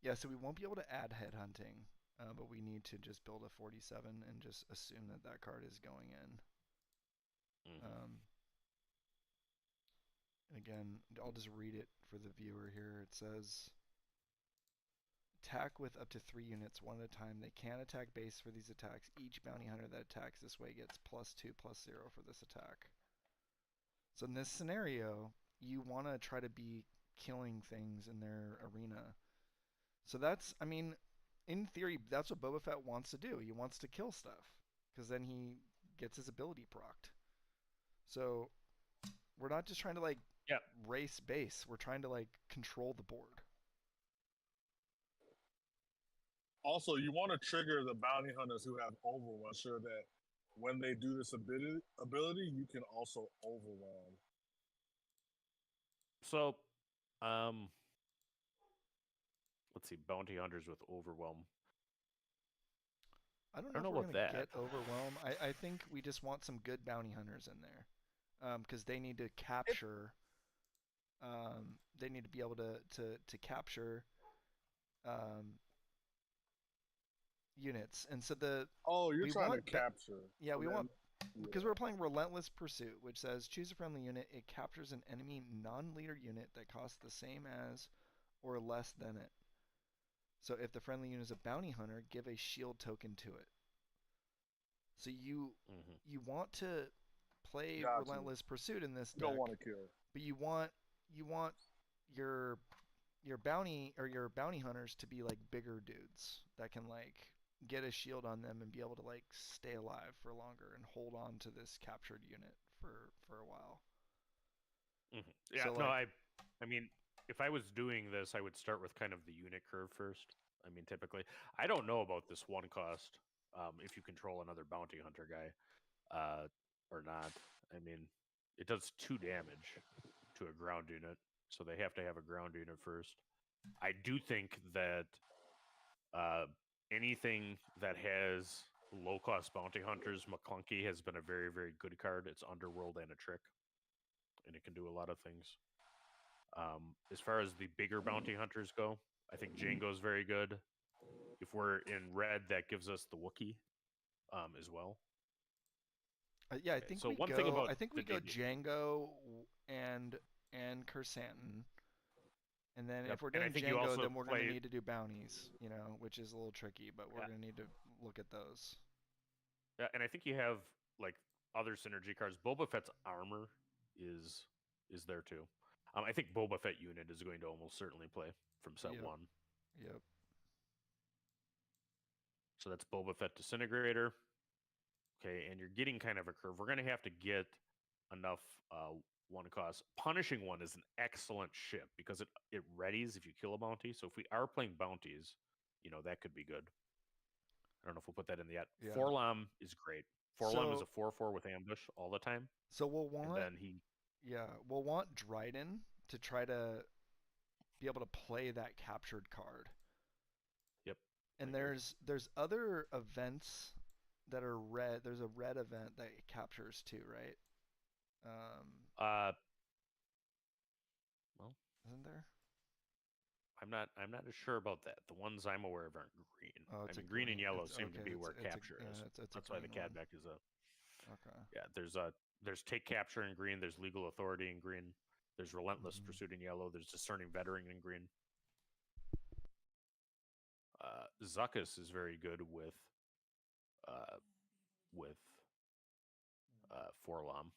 Yeah, so we won't be able to add head hunting but we need to just build a 47 and just assume that that card is going in. Again, I'll just read it for the viewer here. It says, attack with up to 3 units one at a time. They can attack base for these attacks. Each bounty hunter that attacks this way gets +2/+0 for this attack. So in this scenario, you want to try to be killing things in their arena. So that's, I mean, in theory, that's what Boba Fett wants to do. He wants to kill stuff, because then he gets his ability procced. So we're not just trying to like race base. We're trying to like control the board. Also, you want to trigger the bounty hunters who have overwhelm, sure that when they do this ability, you can also overwhelm. So, let's see, bounty hunters with overwhelm. I don't know if we're gonna get overwhelm. I think we just want some good bounty hunters in there, because they need to capture. They need to be able to capture units, and so you're trying to capture. Yeah, we want, because we're playing Relentless Pursuit, which says choose a friendly unit. It captures an enemy non-leader unit that costs the same as or less than it. So if the friendly unit is a bounty hunter, give a shield token to it. So you want to play Relentless Pursuit in this deck. Don't want to kill, but you want your bounty or your bounty hunters to be like bigger dudes that can like get a shield on them and be able to like stay alive for longer and hold on to this captured unit for a while. Yeah, so, no, like, I mean, if I was doing this, I would start with kind of the unit curve first. I mean, typically, I don't know about this one cost, if you control another bounty hunter guy, or not. I mean, it does 2 damage to a ground unit, so they have to have a ground unit first. I do think that anything that has low-cost bounty hunters, McClunky has been a very, very good card. It's Underworld and a trick, and it can do a lot of things. As far as the bigger bounty hunters go, I think Jango's very good. If we're in red, that gives us the Wookiee as well. Yeah, I think so. I think we go Jango and Kersantin. And then if we're doing Jango, then we're going to need to do bounties, which is a little tricky, but we're going to need to look at those. Yeah, and I think you have like other synergy cards. Boba Fett's armor is there too. I think Boba Fett unit is going to almost certainly play from set 1. Yep. So that's Boba Fett Disintegrator. Okay, and you're getting kind of a curve. We're going to have to get enough one cost. Punishing One is an excellent ship because it readies if you kill a bounty. So if we are playing bounties, that could be good. I don't know if we'll put that in the yet. Yeah. Forlom is great. Forlom is a 4/4 with ambush all the time. So we'll want we'll want Dryden to try to be able to play that captured card. Yep. And there's other events that are red. There's a red event that captures too, right? Well, isn't there? I'm not as sure about that. The ones I'm aware of aren't green. Oh, I mean, green and yellow seem to be where capture is. That's why the Cadback is a. Okay. Yeah, there's take capture in green. There's legal authority in green. There's relentless pursuit in yellow. There's discerning veteran in green. Zuckuss is very good with Forlom.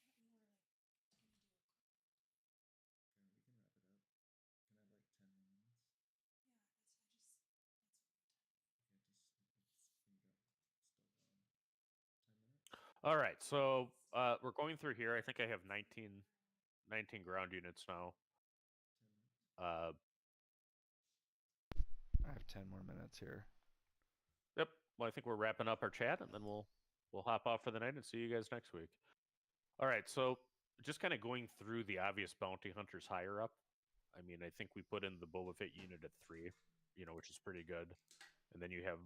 All right, so we're going through here. I think I have 19 ground units now. I have 10 more minutes here. Yep. Well, I think we're wrapping up our chat, and then we'll hop off for the night and see you guys next week. All right, so just kind of going through the obvious bounty hunters higher up. I mean, I think we put in the Boba Fett unit at 3, which is pretty good. And then you have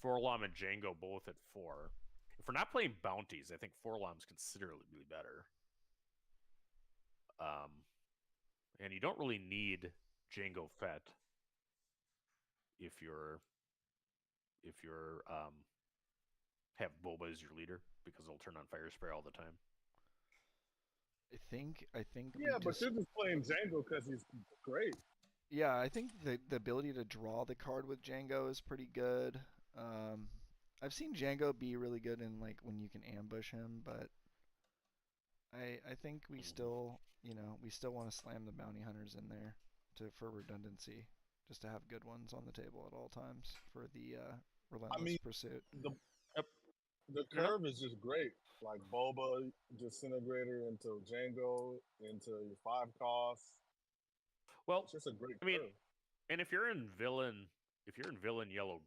Forlom and Jango both at 4. If we're not playing bounties, I think Forlom's considerably better. And you don't really need Jango Fett if you're if you're have Boba as your leader because it'll turn on fire spray all the time. I think Yeah, we but you're just playing Django because he's great. Yeah, I think the ability to draw the card with Django is pretty good. I've seen Django be really good in like when you can ambush him, but I think we still we still want to slam the bounty hunters in there for redundancy, just to have good ones on the table at all times for the relentless pursuit. The curve is just great. Like Boba, Disintegrator into Django, into your 5 costs. Well, It's just a great I mean, curve. and if you're in villain yellow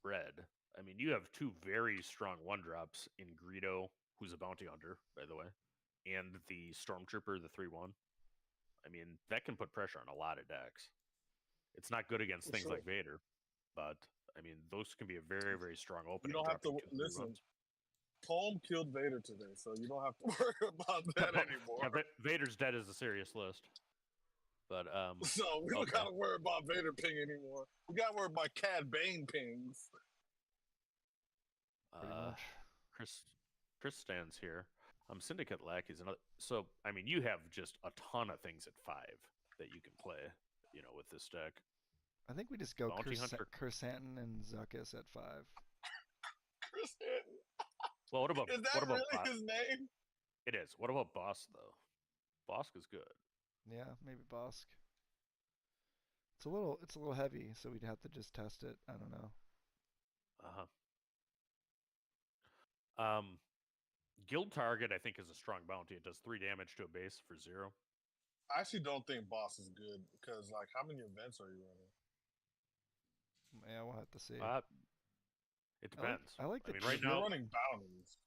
red, I mean, you have 2 very strong 1-drops in Greedo, who's a bounty hunter, by the way, and the Stormtrooper, the 3/1. I mean, that can put pressure on a lot of decks. It's not good against things like Vader, but I mean, those can be a very, very strong opening. You don't have to listen. Palm killed Vader today, so you don't have to worry about that anymore. Yeah, Vader's dead is a serious list. But so we don't gotta worry about Vader ping anymore. We gotta worry about Cad Bane pings. Pretty much. Chris stands here. Syndicate Lackey's another. So I mean, you have just a ton of things at 5 that you can play. With this deck. I think we just go Bounty Hunter. Kersantin and Zuckuss at 5. Kersantin. Well, what about Is that what about really his name? It is. What about Bosk though? Bosk is good. Yeah, maybe Bosk. It's a little heavy, so we'd have to just test it. I don't know. Guild Target, I think, is a strong bounty. It does 3 damage to a base for 0. I actually don't think Boss is good because, like, how many events are you running? Yeah, we'll have to see. It depends. I like the. right You're now, running bounties.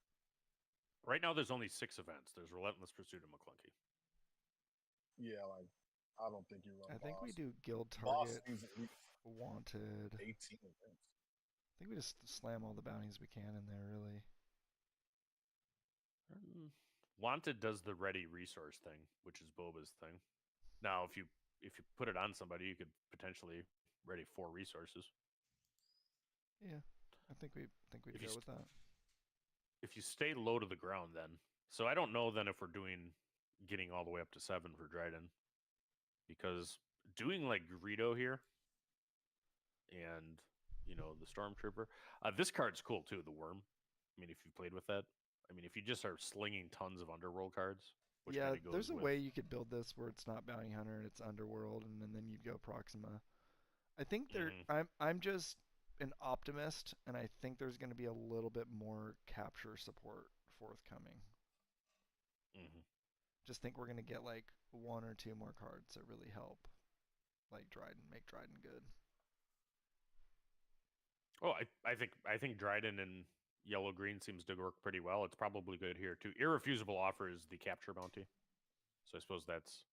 Right now, there's only 6 events. There's Relentless Pursuit and McClunky. Yeah, like I don't think you run. I think we do Guild Boss Target, needs at least Wanted. 18 events. I think we just slam all the bounties we can in there, really. Wanted does the ready resource thing, which is Boba's thing. Now, if you put it on somebody, you could potentially ready 4 resources. Yeah, I think we go with that. If you stay low to the ground, then so I don't know then if we're getting all the way up to 7 for Dryden, because doing like Greedo here, and the Stormtrooper, this card's cool too. The Worm. I mean, if you played with that. I mean, if you just are slinging tons of Underworld cards, which yeah, goes there's a way you could build this where it's not Bounty Hunter and it's Underworld, and then you'd go Proxima. I think I'm just an optimist, and I think there's going to be a little bit more capture support forthcoming. Just think we're going to get like 1 or 2 more cards that really help, like Dryden, make Dryden good. Oh, I think Dryden and Yellow Green seems to work pretty well. It's probably good here too. Irrefusable Offer is the capture bounty, so I suppose that's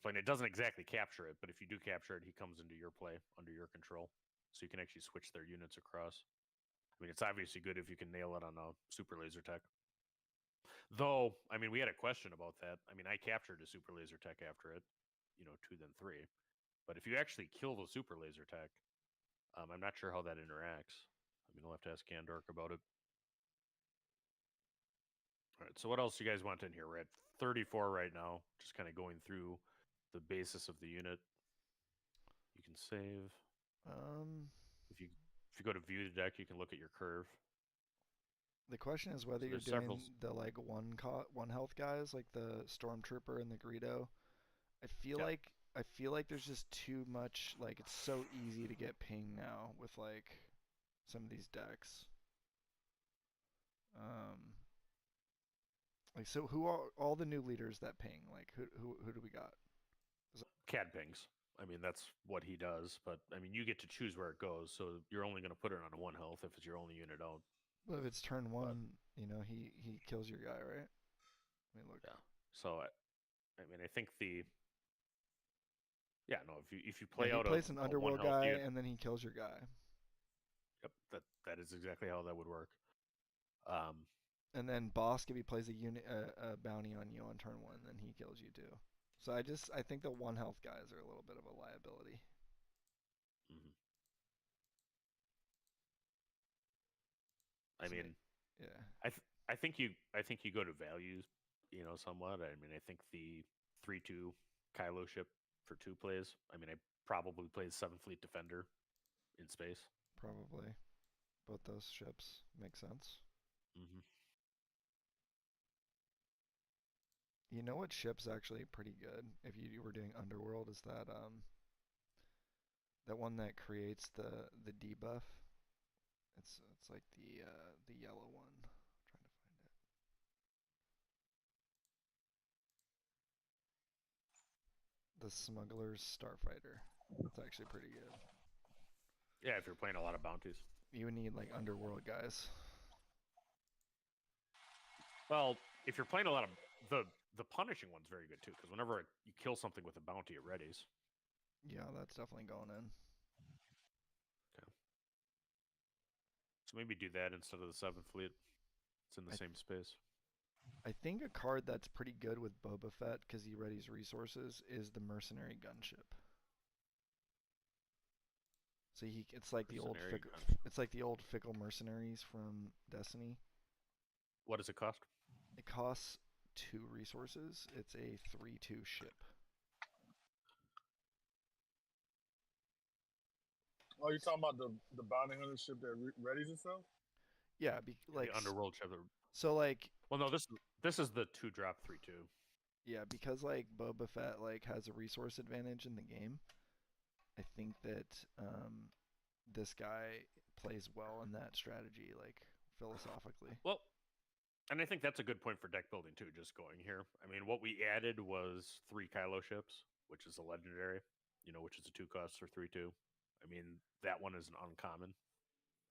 playing. It doesn't exactly capture it, but if you do capture it, he comes into your play under your control, so you can actually switch their units across. I mean, it's obviously good if you can nail it on a super laser tech. Though, I mean, we had a question about that. I mean, I captured a super laser tech after it, 2 then 3. But if you actually kill the super laser tech, I'm not sure how that interacts. I mean, we'll have to ask Gandork about it. All right, so what else do you guys want in here? We're at 34 right now, just kind of going through the basis of the unit. You can save. If you go to view the deck, you can look at your curve. The question is whether you're doing the like one health guys, like the Stormtrooper and the Greedo. I feel like there's just too much. Like it's so easy to get ping now with like some of these decks. Like so, who are all the new leaders that ping? Like who do we got? Cad pings. I mean, that's what he does. But I mean, you get to choose where it goes. So you're only going to put it on a 1 health if it's your only unit out. But if it's turn 1, he kills your guy, right? I mean, look. Yeah. So I mean, I think if you play out he plays an Underworld guy unit, and then he kills your guy. Yep, that is exactly how that would work. And then Bosk, if he plays a bounty on you on turn 1, then he kills you too. So I think the 1 health guys are a little bit of a liability. I So, mean, yeah. I think you go to values, somewhat. I mean, I think the 3-2 Kylo ship for 2 plays. I mean, I probably play the 7th Fleet Defender in space. Probably. Both those ships make sense. Mm-hmm. You know what ship's actually pretty good if you were doing Underworld is that one that creates the debuff. It's like the yellow one. I'm trying to find it. The Smuggler's Starfighter. It's actually pretty good. Yeah, if you're playing a lot of bounties. You would need like Underworld guys. Well, if you're playing a lot of the punishing one's very good too, because whenever you kill something with a bounty, it readies. Yeah, that's definitely going in. Okay. So maybe do that instead of the 7th Fleet. It's in the same space. I think a card that's pretty good with Boba Fett because he readies resources is the Mercenary Gunship. So it's like the old fickle mercenaries from Destiny. What does it cost? It costs 2 resources. It's a 3/2 ship. Oh, you're talking about the bounty hunter ship that readies itself? Yeah, like the Underworld ship. So like. Well, no, this is the 2-drop 3/2. Yeah, because like Boba Fett like has a resource advantage in the game. I think that this guy plays well in that strategy, like philosophically. Well, and I think that's a good point for deck building too. Just going here, I mean, what we added was 3 Kylo ships, which is a legendary, which is a 2 cost for 3/2. I mean, that one is an uncommon.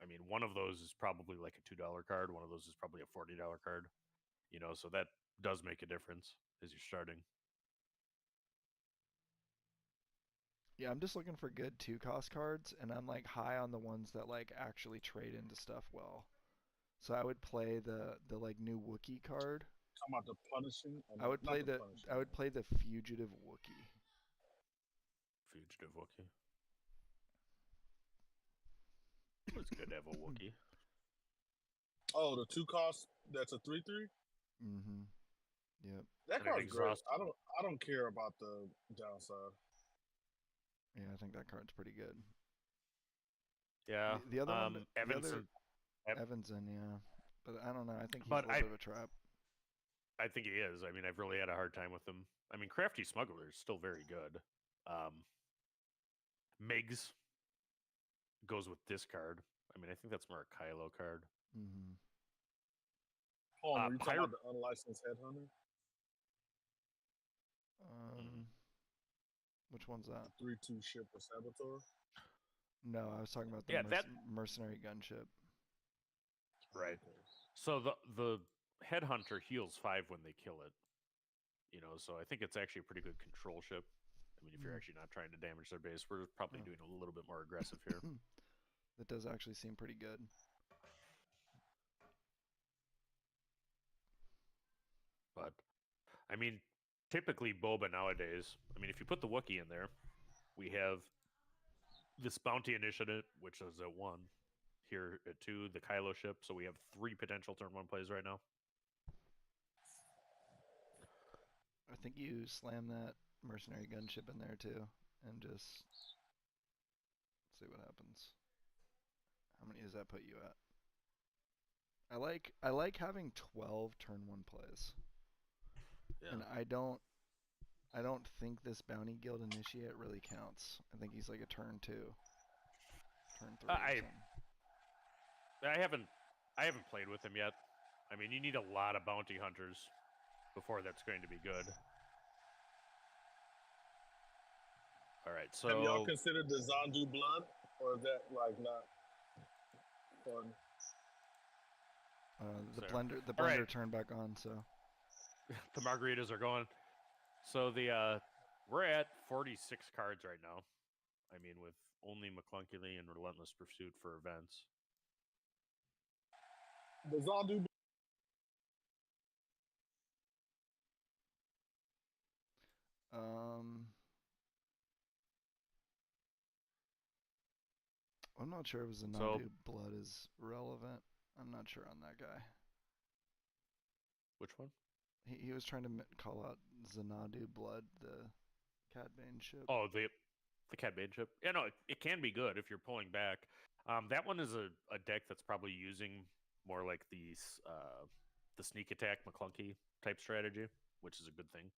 I mean, one of those is probably like a $2 card. One of those is probably a $40 card. So that does make a difference as you're starting. Yeah, I'm just looking for good 2-cost cards, and I'm like high on the ones that like actually trade into stuff well. So I would play the like new Wookiee card. Talking about the punishing. I would play the Fugitive Wookiee. Fugitive Wookiee. It's good to have a Wookiee. Oh, the 2 cost. That's a 3/3. Mm-hmm. Yep. That card's great. I don't care about the downside. Yeah, I think that card's pretty good. Yeah. The other one, Evanson. Evanson, yeah. But I don't know. I think he's a little bit of a trap. I think he is. I mean, I've really had a hard time with him. I mean, Crafty Smuggler is still very good. Migs goes with this card. I mean, I think that's more a Kylo card. Mm-hmm. Oh, are you talking about the unlicensed headhunter? Which one's that? 3/2 ship with Saboteur? No, I was talking about the mercenary gunship. Right. So the headhunter heals 5 when they kill it. So I think it's actually a pretty good control ship. I mean, if you're actually not trying to damage their base, we're probably doing a little bit more aggressive here. That does actually seem pretty good. But, I mean, typically Boba nowadays, I mean, if you put the Wookiee in there, we have this Bounty Initiative, which is at 1. Here at 2, the Kylo ship. So we have 3 potential turn 1 plays right now. I think you slam that mercenary gunship in there too, and just see what happens. How many does that put you at? I like having 12 turn 1 plays. Yeah. And I don't think this Bounty Guild Initiate really counts. I think he's like a turn 2, turn 3. I haven't played with him yet. I mean, you need a lot of bounty hunters before that's going to be good. All right, so have y'all considered the Zandu blood, or is that like not fun? The blender turned back on, so the margaritas are going. So we're at 46 cards right now. I mean, with only McClunky and Relentless Pursuit for events. The Zandu. I'm not sure if Zanadu blood is relevant. I'm not sure on that guy. Which one? He was trying to call out Xanadu Blood, the Cad Bane ship. Oh, the Cad Bane ship. Yeah, no, it can be good if you're pulling back. That one is a deck that's probably using more like the sneak attack McClunky type strategy, which is a good thing,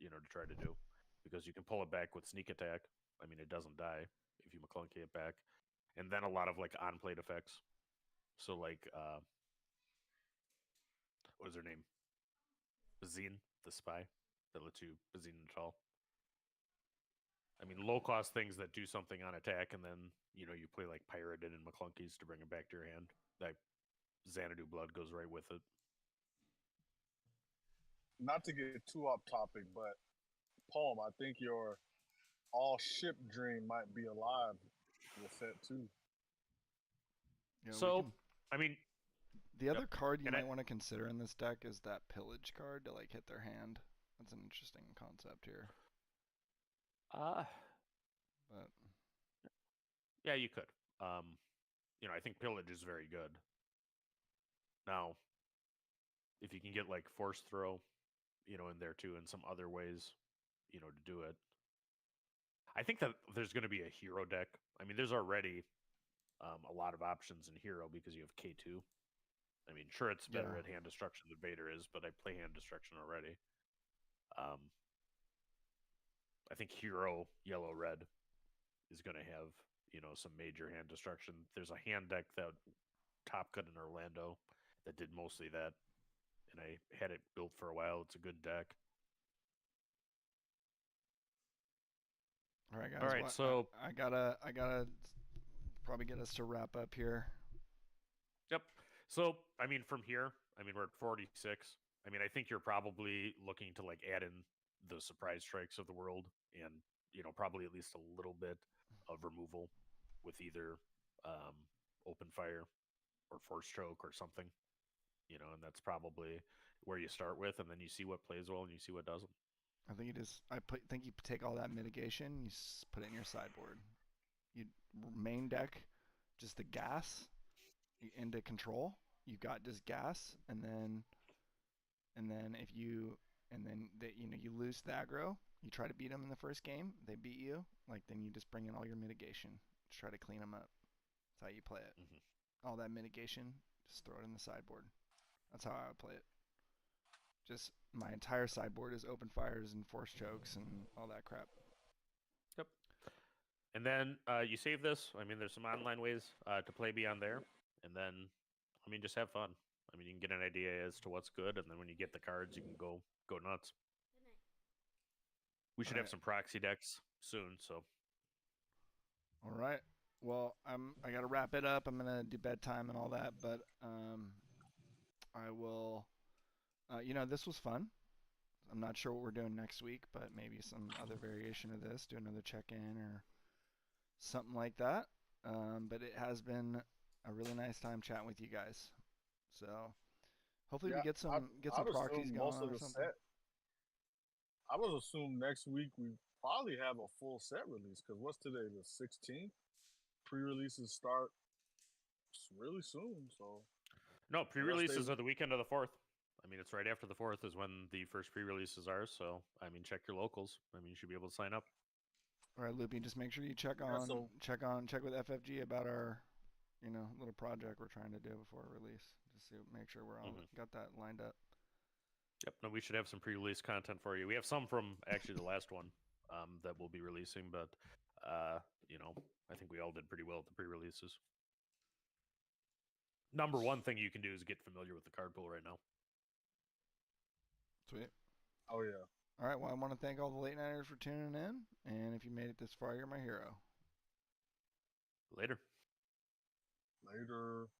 to try to do, because you can pull it back with sneak attack. I mean, it doesn't die if you McClunky it back, and then a lot of like on plate effects. So like, what is her name? Bazine, the spy that lets you Bazine it all. I mean, low cost things that do something on attack, and then you play like Pirated and McClunkies to bring it back to your hand. That Xanadu Blood goes right with it. Not to get too off topic, but Poem, I think your all ship dream might be alive with set 2. Yeah, so, I mean, the other card you and might want to consider in this deck is that Pillage card to like hit their hand. That's an interesting concept here. But yeah, you could. I think Pillage is very good. Now, if you can get like Force Throw, in there too, and some other ways, to do it. I think that there's going to be a hero deck. I mean, there's already a lot of options in hero because you have K2. I mean, sure, it's better at hand destruction than Vader is, but I play hand destruction already. I think hero yellow red is going to have some major hand destruction. There's a hand deck that Top Gun in Orlando that did mostly that, and I had it built for a while. It's a good deck. all right, guys. All right, so I gotta probably get us to wrap up here. Yep. So I mean, from here, we're at 46. I mean, I think you're probably looking to like add in the surprise strikes of the world, and probably at least a little bit of removal with either open fire or force choke or something. And that's probably where you start with, and then you see what plays well and you see what doesn't. I think think you take all that mitigation, you put it in your sideboard. You main deck, just the gas into control. You got just gas, and then you lose the aggro. You try to beat them in the first game. They beat you. Like then you just bring in all your mitigation to try to clean them up. That's how you play it. All that mitigation, just throw it in the sideboard. That's how I would play it. Just my entire sideboard is open fires and force chokes and all that crap. Yep. And then you save this. I mean, there's some online ways to play beyond there. And then, just have fun. You can get an idea as to what's good, and then when you get the cards, you can go nuts. We should have some proxy decks soon. So. All right. Well, I gotta wrap it up. I'm gonna do bedtime and all that, but I will. This was fun. I'm not sure what we're doing next week, but maybe some other variation of this. Do another check-in or something like that. But it has been a really nice time chatting with you guys. So hopefully we get some proxies going on or something. I would assume next week we probably have a full set release because what's today, the 16th? Pre-releases start really soon. So no, pre-releases are the weekend of the 4th. It's right after the 4th is when the first pre-releases are. So check your locals. You should be able to sign up. All right, Loopy, just make sure you check with FFG about our little project we're trying to do before release. Just make sure we're all got that lined up. Yep. No, we should have some pre-release content for you. We have some from actually the last one that we'll be releasing, but I think we all did pretty well at the pre-releases. Number one thing you can do is get familiar with the card pool right now. Sweet. Oh yeah. All right. Well, I want to thank all the late nighters for tuning in, and if you made it this far, you're my hero. Later.